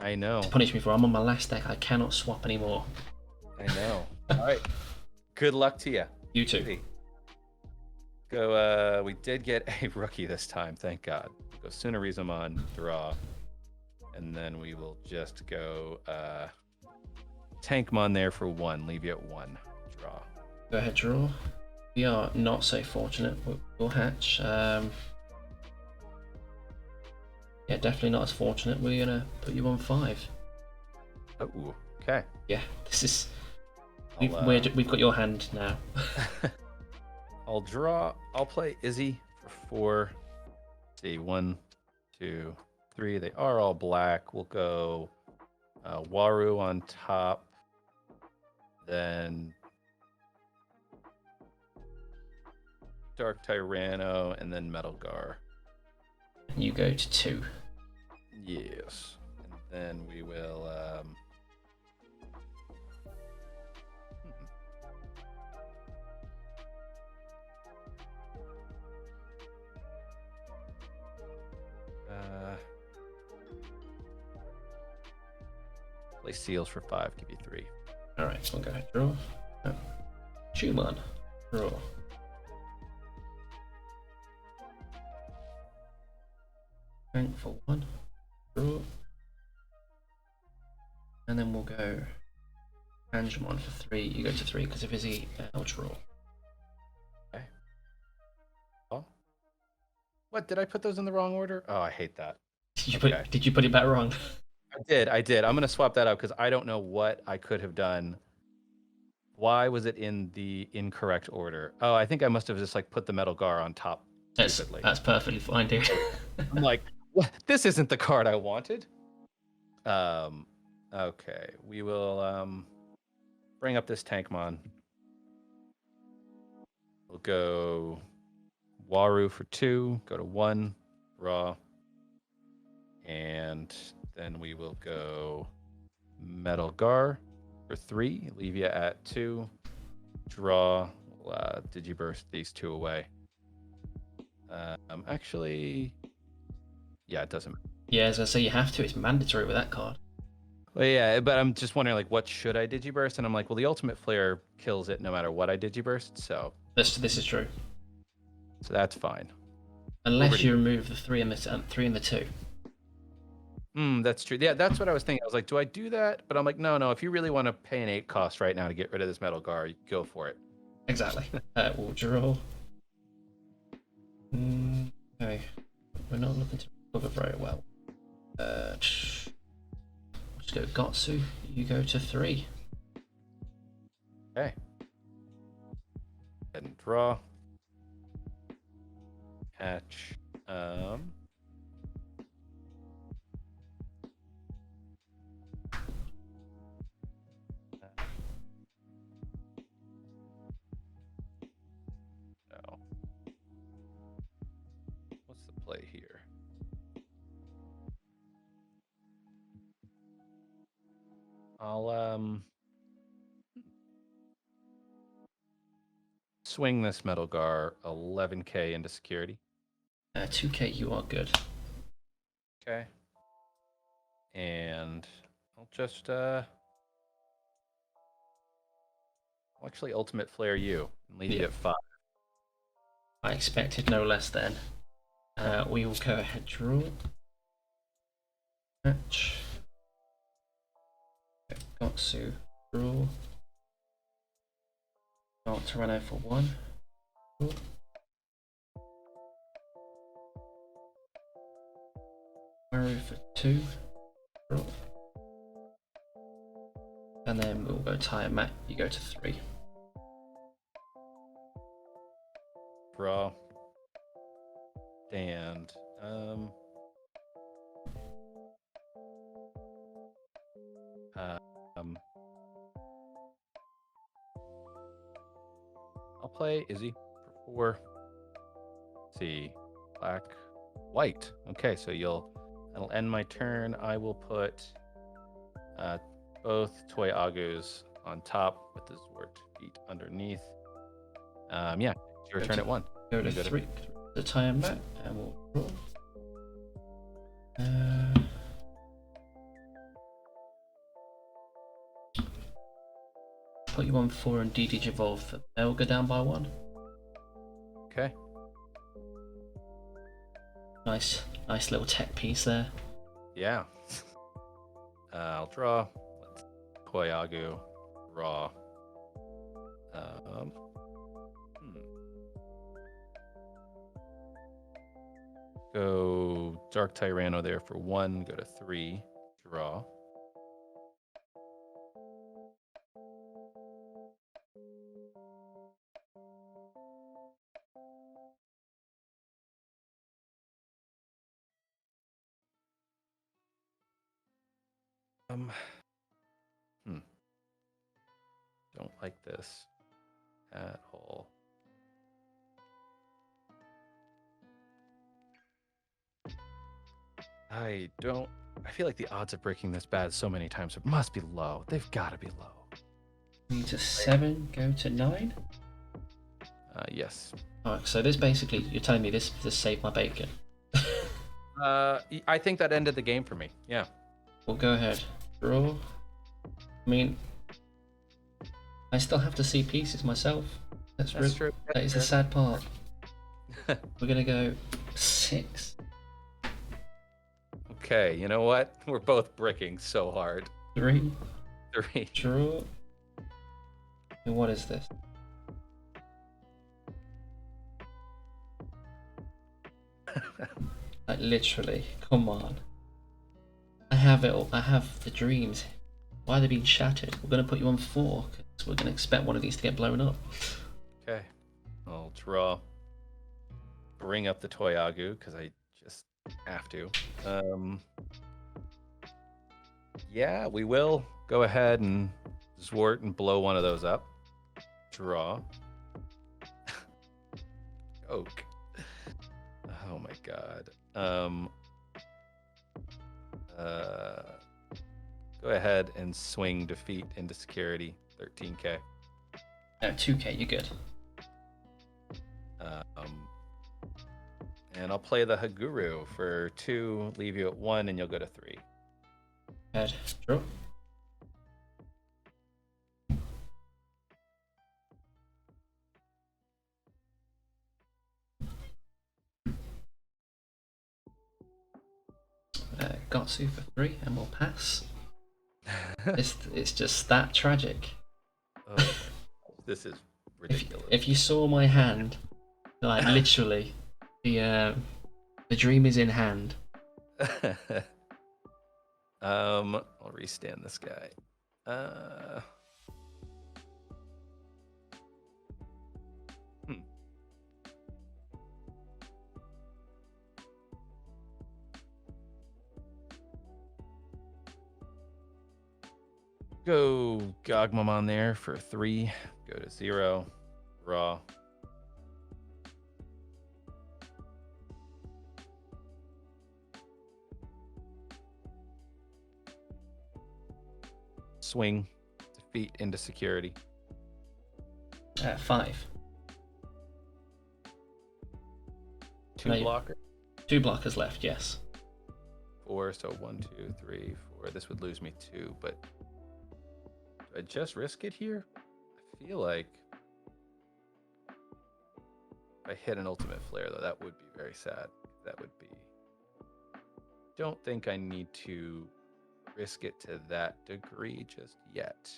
I know. to punish me for. I'm on my last deck. I cannot swap anymore. I know. All right. Good luck to you. You too. Go. We did get a rookie this time. Thank God. Go Sunarisamon, draw, and then we will just go Tankmon there for 1. Leave you at 1. Draw. Go ahead, draw. We are not so fortunate. We'll hatch. Yeah, definitely not as fortunate. We're gonna put you on 5. Oh, okay. Yeah, this is. We've got your hand now. I'll draw. I'll play Izzy for 4. Let's see, 1, 2, 3. They are all black. We'll go Waru on top. Then Dark Tyranno, and then Metal Gar. You go to 2. Yes. And then we will play Seals for 5, give you 3. Alright, we'll go ahead, draw. Chumon, draw. Bank for 1, draw. And then we'll go Angemon for 3. You go to 3 because of Izzy. I'll draw. Okay. Oh. What? Did I put those in the wrong order? Oh, I hate that. Did you put it back wrong? I did. I'm gonna swap that up because I don't know what I could have done. Why was it in the incorrect order? Oh, I think I must have just like put the Metal Gar on top. That's perfectly fine, dude. I'm like, what? This isn't the card I wanted. Okay, we will bring up this Tankmon. We'll go Waru for 2, go to 1, draw, and then we will go Metal Gar for 3, leave you at 2, draw. Digiburst these 2 away. Actually, yeah, it doesn't. Yeah, as I say, you have to. It's mandatory with that card. Well, yeah, but I'm just wondering, like, what should I Digiburst? And I'm like, well, the Ultimate Flare kills it no matter what I Digiburst, so... This is true. So that's fine. Unless you remove the 3 and the 2. That's true. Yeah, that's what I was thinking. I was like, do I do that? But I'm like, no. If you really want to pay an 8 cost right now to get rid of this Metal Gar, go for it. Exactly. We'll draw. Okay. We're not looking to recover very well. Let's go Gotsu. You go to 3. Okay. And draw. Hatch. No. What's the play here? I'll swing this Metal Gar 11k into security. 2k, you are good. Okay. And I'll just I'll actually Ultimate Flare you and leave you at 5. I expected no less then. We will go ahead, draw. Match. Gotsu, draw. Got Tyranno for 1. Draw. Maru for 2. Draw. And then we'll go Ty and Matt. You go to 3. Draw. And I'll play Izzy for 4. Let's see, black, white. Okay, so that'll end my turn. I will put both Toy Agus on top with the Zwart feet underneath. Yeah, it's your turn at 1. Go to 3. The Ty and Matt, and we'll draw. put you on 4 and DDG Evolve. They'll go down by 1. Okay. Nice little tech piece there. Yeah. I'll draw. Let's Koyagu. Draw. Go Dark Tyranno there for 1. Go to 3. Draw. Don't like this at all. I feel like the odds of breaking this bad so many times must be low. They've got to be low. Need to 7, go to 9. Yes. Alright, so this basically, you're telling me this saved my bacon. I think that ended the game for me. Yeah. Well, go ahead. Draw. I mean, I still have to see pieces myself. That's true. That is the sad part. We're gonna go 6. Okay, you know what? We're both bricking so hard. 3. 3. Draw. And what is this? Like literally, come on. I have it all. I have the dreams. Why are they being shattered? We're gonna put you on 4 because we're gonna expect one of these to get blown up. Okay. I'll draw. Bring up the Toyagu because I just have to. Yeah, we will go ahead and Zwart and blow one of those up. Draw. Oak. Oh my god. Go ahead and swing defeat into security. 13k. No, 2k, you're good. And I'll play the Haguru for 2, leave you at 1, and you'll go to 3. Head. Draw. Gotsu for 3 and we'll pass. It's just that tragic. Oh, this is ridiculous. If you saw my hand, like literally, the dream is in hand. I'll restand this guy. Go Gogmam on there for 3. Go to 0. Raw. Swing. Defeat into security. 5. 2 blocker. 2 blockers left, yes. 4, so 1, 2, 3, 4. This would lose me 2, but do I just risk it here? I feel like if I hit an ultimate flare, though, that would be very sad. That would be. Don't think I need to risk it to that degree just yet.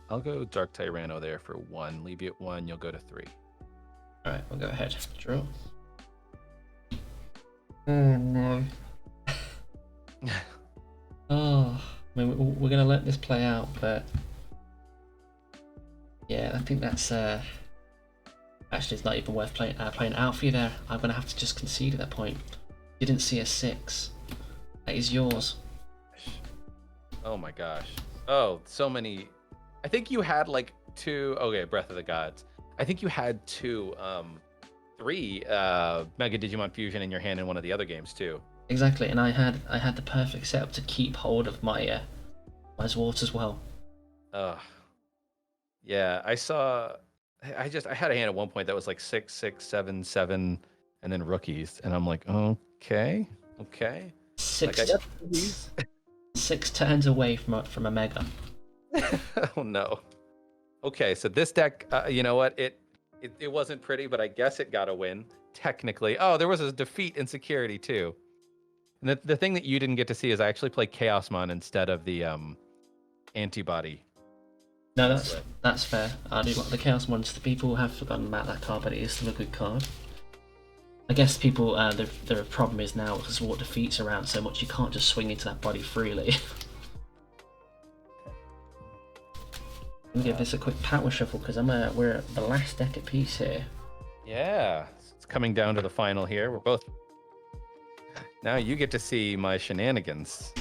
I'll go Dark Tyranno there for 1. Leave you at 1. You'll go to 3. All right, we'll go ahead. Draw. Oh no. Oh, I mean, we're gonna let this play out, but yeah, I think that's actually it's not even worth playing out for you there. I'm gonna have to just concede at that point. You didn't see a 6. That is yours. Oh my gosh. Oh, so many. I think you had like 2. Okay, Breath of the Gods. I think you had 2, 3 Mega Digimon Fusion in your hand in one of the other games too. Exactly, and I had the perfect setup to keep hold of my my Zwart as well. Yeah, I saw. I had a hand at one point that was like 6, 6, 7, 7, and then rookies, and I'm like, okay. Six, Like I got these. 6 turns away from a mega. Oh no. Okay, so this deck, you know what? It wasn't pretty, but I guess it got a win technically. Oh, there was a defeat in security too. And the thing that you didn't get to see is I actually play Chaosmon instead of the antibody. No, that's fair. I do like the Chaos Monster. People have forgotten about that card, but it is still a good card. I guess people, the problem is now because what defeats around so much, you can't just swing into that body freely. Let me give this a quick power shuffle because we're at the last deck apiece here. Yeah, it's coming down to the final here. We're both. Now you get to see my shenanigans.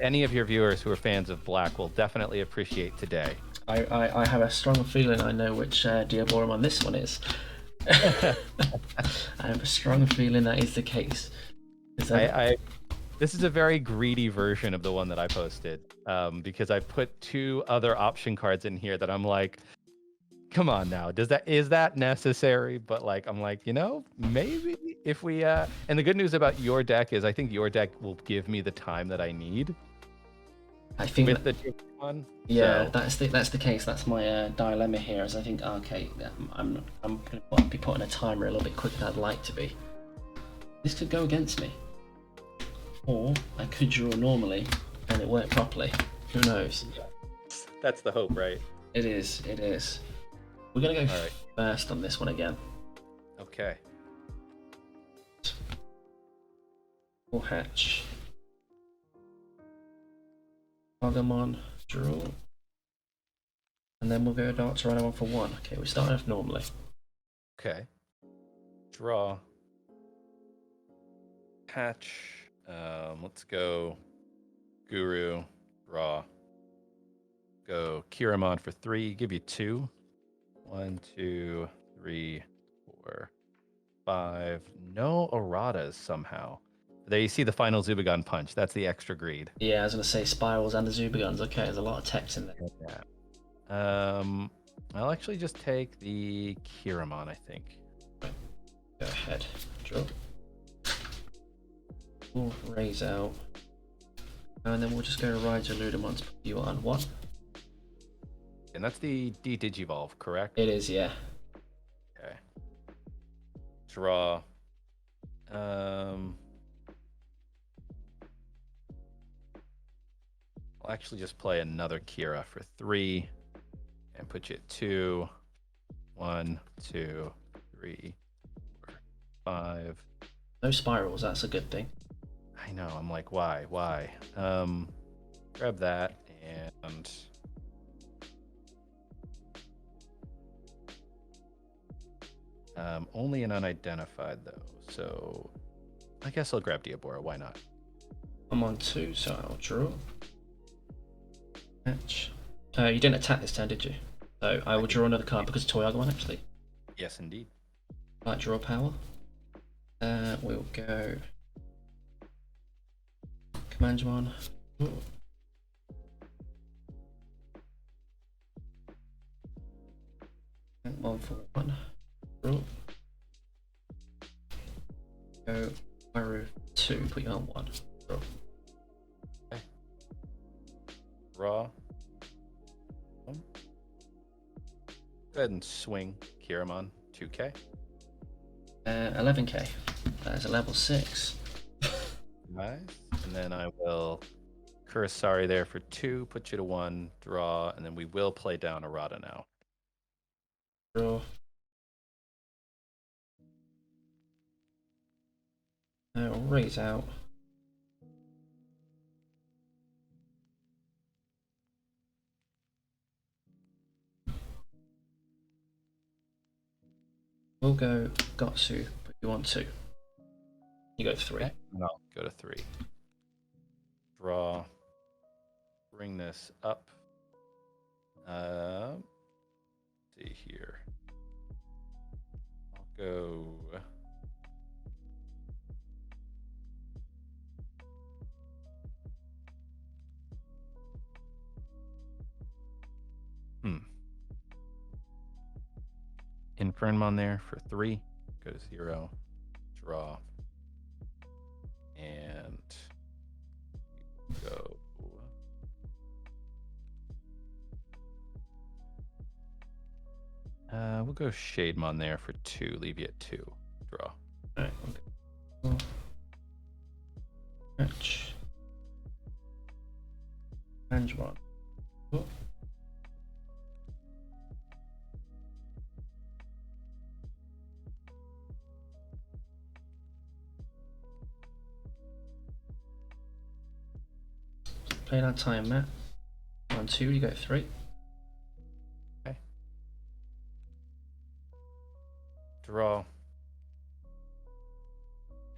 Any of your viewers who are fans of Black will definitely appreciate today. I have a strong feeling I know which Diaborum this one is. I have a strong feeling that is the case. This is a very greedy version of the one that I posted, because I put 2 other option cards in here that I'm like, come on now, is that necessary? But like, I'm like, maybe if we and the good news about your deck is I think your deck will give me the time that I need. I think with the one. Yeah, so. that's the case. That's my dilemma here. Is I think okay, I'm gonna be putting a timer a little bit quicker than I'd like to be. This could go against me, or I could draw normally and it worked properly. Who knows? That's the hope, right? It is. It is. We're gonna go right. first on this one again. Okay. We'll hatch. Pokemon, draw. And then we'll go Dark Tyrannomon for 1. Okay, we start off normally. Okay. Draw. Hatch. Let's go Guru. Draw. Go Kiramon for 3. Give you 2. 1, 2, 3, 4, 5. No erratas somehow. There you see the final Zubagon punch. That's the extra greed. Yeah, I was gonna say spirals and the Zubagons. Okay, there's a lot of text in there. Yeah. I'll actually just take the Kiramon, I think. Go ahead. Draw. We'll raise out. And then we'll just go Ride to Ludamon to put you on 1. And that's the D-Digivolve, correct? It is, yeah. Okay. Draw. I'll actually just play another Kira for 3 and put you at 2. 1, 2, 3, 4, 5. No spirals, that's a good thing. I know, I'm like, why? Grab that and only an unidentified though, so I guess I'll grab Diabora, why not? I'm on 2, so I'll draw. Match. You didn't attack this turn, did you? So I will draw another card because of Toyagumon, actually. Yes, indeed. Right, draw power. We'll go Commandmon. And 1 for 1. Draw. Go Gyro 2, put you on 1. Draw. Okay. Draw. Go ahead and swing Kiramon 2k. 11k. That is a level 6. Nice. And then I will Kurosari there for 2, put you to 1, draw, and then we will play down Errata now. Draw. We'll raise out. We'll go Gotsu, but you want 2. You go 3. Okay. And I'll go to 3. Draw. Bring this up. See here. I'll go. In Cavern there for 3. Go to 0. Draw. And go. We'll go Shademon there for 2. Leave you at 2. Draw. Alright, okay. Match. Angemon. Oh. Play that time, Matt. 1, 2, you go 3. Okay. Draw.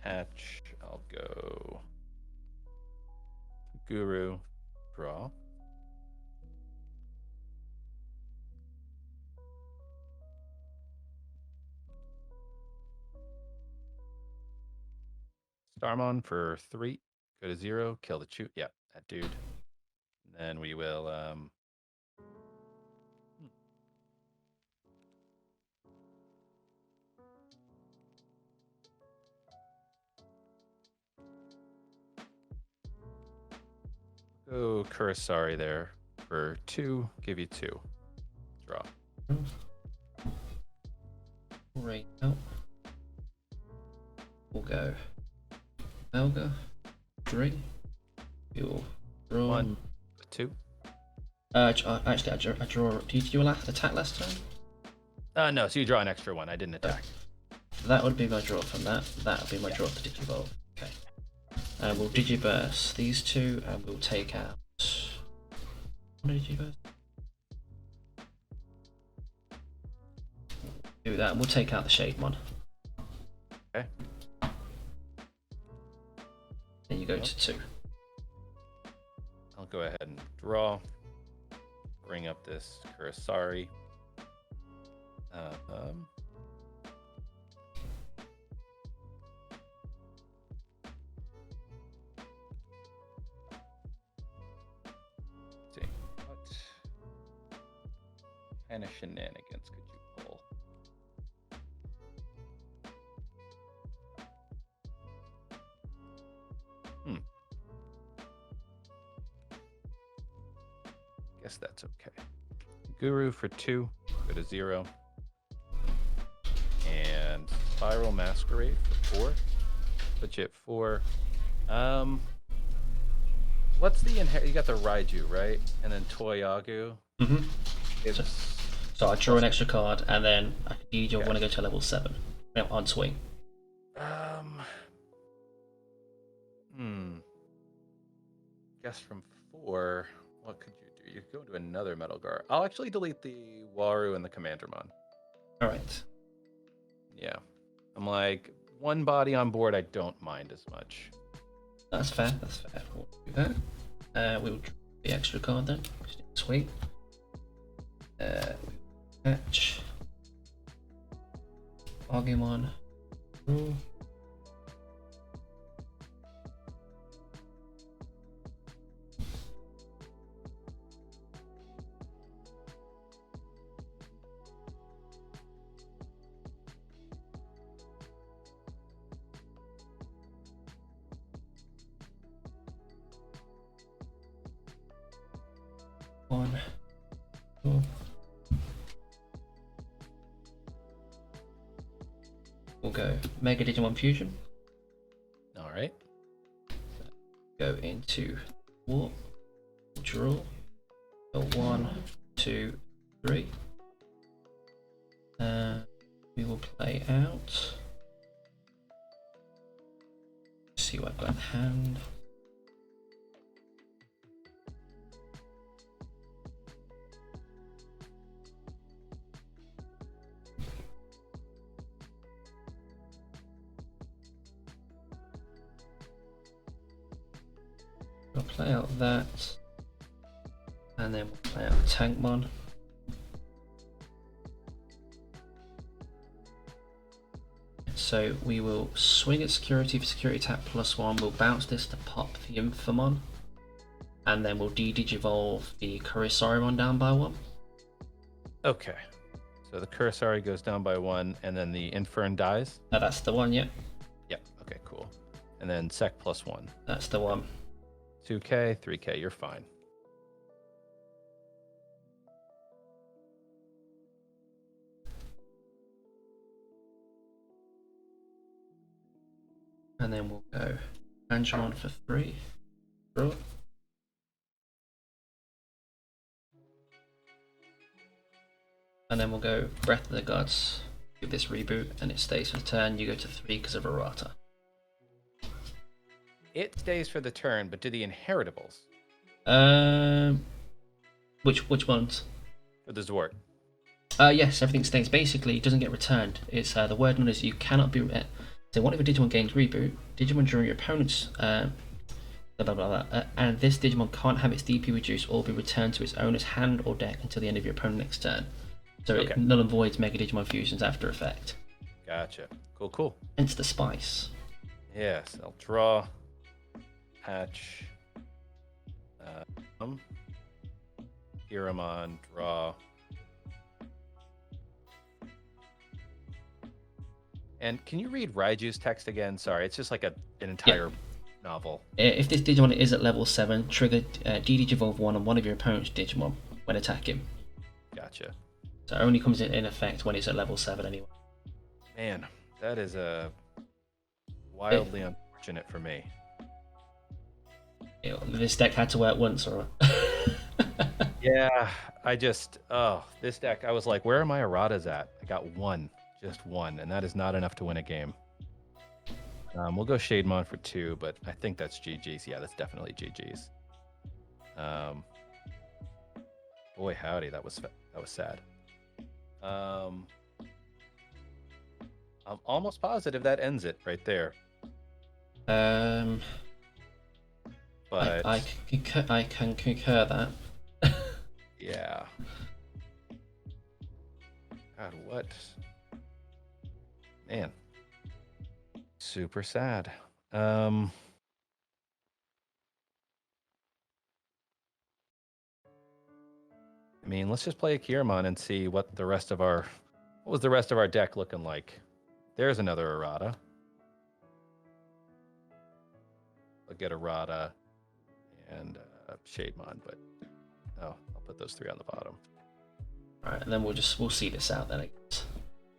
Hatch. I'll go Guru. Draw. Starmon for 3. Go to 0. Kill the shoot. Yeah, that dude. And then we will go Kurosari there for 2. Give you 2. Draw. Right out. We'll go Elga. 3. You'll draw. 1, 2. Actually, I draw. Did you attack last turn? No, so you draw an extra 1. I didn't attack. That would be my draw from that. That would be my draw for Digivolve. Okay. And we'll Digiburst these 2, and we'll take out. What did Digiburst? Do that, and we'll take out the Shademon. Okay. Then you go to 2. I'll go ahead and draw. Bring up this Kurosari. See, what kind of shenanigans could you pull? Guess that's okay. Guru for 2. Go to 0. And Spiral Masquerade for 4. Put you at 4. What's the you got the Raiju, right? And then Toyagu. Mm-hmm. So I draw an extra card, and then I need your want to go to level 7 on swing. Guess from 4, what could you do? You could go to another Metal Gar. I'll actually delete the Waru and the Commandermon. Alright. Yeah. I'm like, 1 body on board, I don't mind as much. That's fair, that's fair. We'll do that. We'll draw the extra card then. Sweet. Match. Agumon. Rule. One. Two. We'll go Mega Digimon Fusion. Alright. Go into Warp. Draw. Go 1, 2, 3. We will play out. See what I've got in hand. We'll play out that, and then we'll play out Tankmon. So we will swing at security for security attack +1. We'll bounce this to pop the Infamon, and then we'll Digivolve the Kurisarimon down by 1. Okay. So the Kursari goes down by 1, and then the Infern dies? That's the one, yeah. Yep, okay, cool. And then Sec plus 1. That's the one. 2k, 3k, you're fine. And then we'll go Angelon for 3. Draw. And then we'll go Breath of the Gods. Give this reboot, and it stays for the turn. You go to 3 because of errata. It stays for the turn, but do the inheritables? Which ones? For the Zwart. Yes, everything stays. Basically, it doesn't get returned. It's the word on is you cannot be. So whenever Digimon gains reboot, Digimon during your opponent's blah blah blah, and this Digimon can't have its DP reduced or be returned to its owner's hand or deck until the end of your opponent's next turn. So Okay. it null and voids Mega Digimon fusions after effect. Gotcha. Cool, cool. Hence the spice. Yes, I'll draw, hatch, Hiramon, draw. And can you read Raiju's text again? Sorry, it's just like an entire novel. If this Digimon is at level 7, trigger DD Evolve 1 on one of your opponent's Digimon when attacking. Gotcha. So it only comes in effect when it's at level 7 anyway. Man, that is wildly unfortunate for me. This deck had to work once, or Yeah, this deck, I was like, where are my erratas at? I got 1, just 1, and that is not enough to win a game. We'll go Shademon for 2, but I think that's GG's. Yeah, that's definitely GG's. Boy, howdy, that was sad. I'm almost positive that ends it right there. But I can concur that. yeah. God, what? Man. Super sad. I mean, let's just play a Kiramon and see what was the rest of our deck looking like. There's another errata. I'll get errata and Shademon, but I'll put those 3 on the bottom. Alright, and then we'll see this out then, I guess.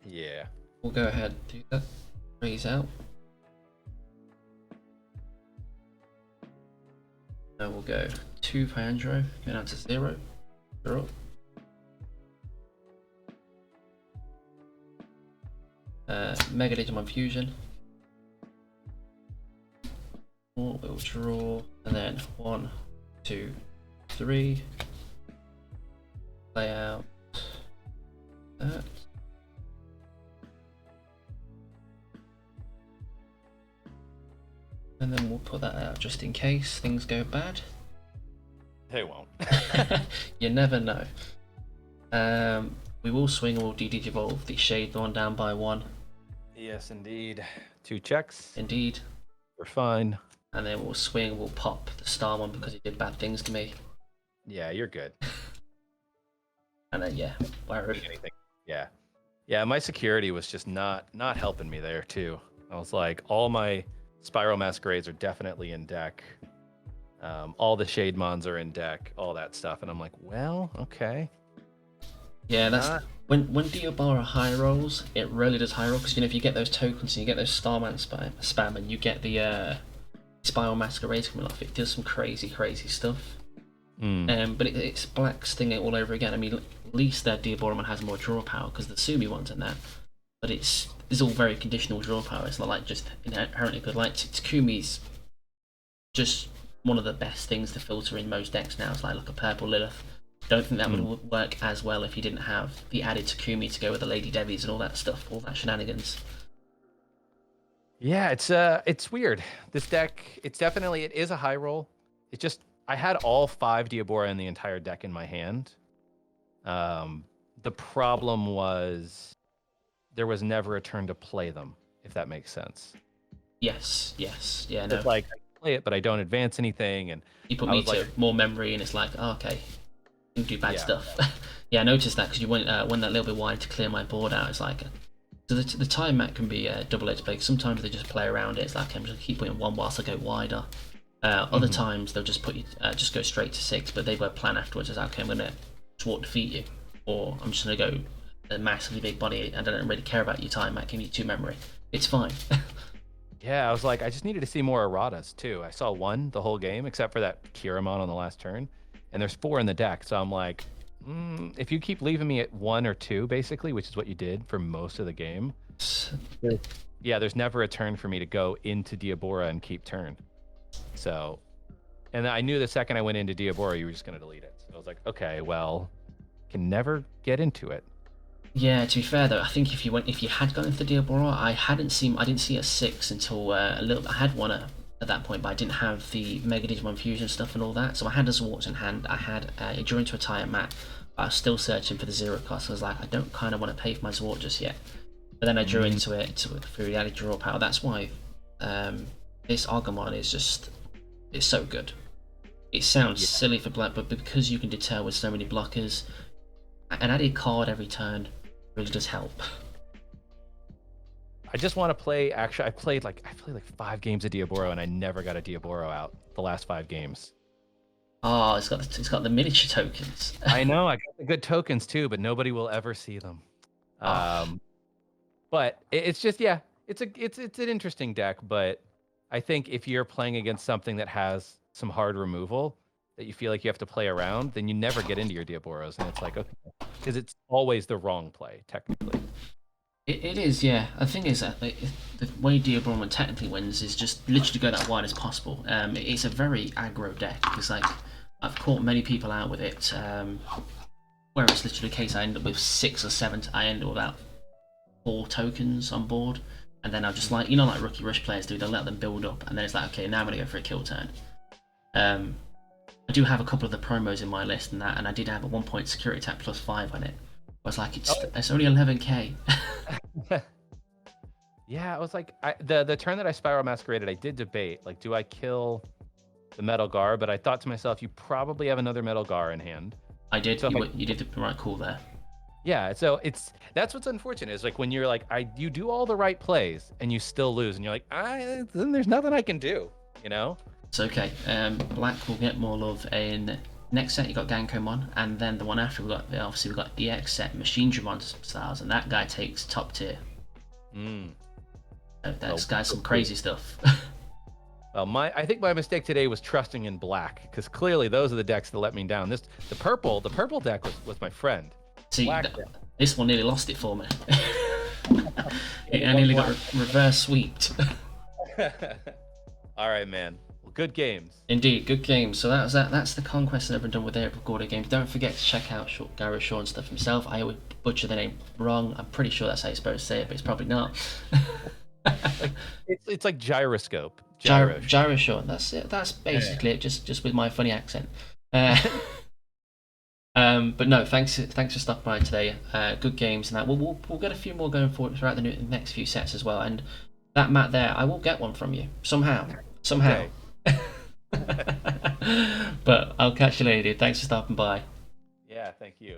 Yeah. We'll go ahead and do that. Raise out. Now we'll go 2 Pyandro, go down to 0. Draw. Mega Digimon Fusion. We'll draw, and then 1, 2, 3. Play out that. And then we'll put that out just in case things go bad. They won't. You never know. We will swing or DD Evolve the Shade one down by 1. Yes, indeed. 2 checks. Indeed. We're fine. And then we'll swing, we'll pop the Star one because it did bad things to me. Yeah, you're good. And then yeah, where Anything. Yeah. Yeah, my security was just not helping me there too. I was like, all my Spiral Masquerades are definitely in deck. All the Shademons are in deck, all that stuff. And I'm like, well, okay. Yeah, that's when Diobara high rolls, it really does high roll because if you get those tokens and you get those Starman spam and you get the Spiral Masquerades coming off, it does some crazy stuff. But it's black stinging all over again. I mean, at least that Diaboromon has more draw power because the Sumi one's in that. But it's all very conditional draw power. It's not like just inherently good. Like Takumi's just one of the best things to filter in most decks now. It's like a purple Lilith. Don't think that would work as well if you didn't have the added Takumi to go with the Lady Devies and all that stuff, all that shenanigans. Yeah, it's weird. This deck, it is a high roll. It just, I had all 5 Diabora in the entire deck in my hand. The problem was there was never a turn to play them, if that makes sense. Yes, yeah, no. It's like I play it, but I don't advance anything, and you put me to more memory, and it's like, oh, okay. can do bad Yeah. stuff. Yeah, I noticed that because you went that little bit wide to clear my board out. It's like so the time mat can be double-edged blade. Sometimes they just play around it. It's like I'm just keep putting one whilst I go wider. Other times they'll just put you just go straight to 6, but they've got a plan afterwards. It's like, okay, I'm gonna sword defeat you, or I'm just gonna go a massively big body and I don't really care about your time mat. Give me 2 memory. It's fine. Yeah, I was like, I just needed to see more erratas too. I saw 1 the whole game, except for that Kiramon on the last turn, and there's 4 in the deck. So I'm like, if you keep leaving me at 1 or 2, basically, which is what you did for most of the game, yeah, there's never a turn for me to go into Diabora and keep turn. So, and I knew the second I went into Diabora, you were just going to delete it. So I was like, okay, well, can never get into it. Yeah, to be fair though, I think if you had gone into Diabora, I didn't see a 6 until a little. I had one at that point, but I didn't have the Mega Digimon Fusion stuff and all that. So I had a Zwarts in hand. I had a Drew into a Tire Mat. But I was still searching for the 0 cost. I was like, I don't kind of want to pay for my Zwart just yet. But then I drew into it for reality draw power. That's why this Agumon is it's so good. It sounds silly for black, but because you can deter with so many blockers, an added card every turn really does help. I just want to play. Actually, I played like 5 games of Diaboro, and I never got a Diaboro out the last 5 games. Oh, it's got the miniature tokens. I know, I got the good tokens too, but nobody will ever see them. But it's just it's an interesting deck. But I think if you're playing against something that has some hard removal that you feel like you have to play around, then you never get into your Diaboros, and it's like, okay, because it's always the wrong play technically. It is, yeah. The thing is that the way Diablo technically wins is just literally go that wide as possible. It's a very aggro deck because like I've caught many people out with it. Where it's literally the case I end up with 6 or 7. I end up with about 4 tokens on board, and then I'll just like like Rookie Rush players do. They'll let them build up, and then it's like, okay, now I'm gonna go for a kill turn. I do have a couple of the promos in my list and I did have a 1-point security attack plus 5 on it. I was like, it's only 11k. Yeah, I was like, the turn that I Spiral Masqueraded, I did debate, like, do I kill the Metal Gar? But I thought to myself, you probably have another Metal Gar in hand. I did. So you did the right call there. Yeah, so that's what's unfortunate is like when you're like, you do all the right plays and you still lose, and you're like, then there's nothing I can do, It's okay. Black will get more love in next set. You got Gankomon, and then the one after we got EX set Machine Dramon styles, and that guy takes top tier. That's guy's some crazy stuff. Well, I think my mistake today was trusting in black, because clearly those are the decks that let me down. The purple deck was my friend. See, this one nearly lost it for me. I nearly got reverse sweeped. All right, man. Well, good games. Indeed, good games. So that's the conquest that I've been done with the Gordo games. Don't forget to check out GyroSean stuff himself. I always butcher the name wrong. I'm pretty sure that's how you're supposed to say it, but it's probably not. It's like gyroscope. GyroSean. That's it. That's basically it. Just with my funny accent. But no, thanks for stopping by today. Good games and that. We'll get a few more going forward throughout the next few sets as well. And that mat there, I will get one from you somehow. Okay. But I'll catch you later, dude. Thanks for stopping by. Yeah, thank you.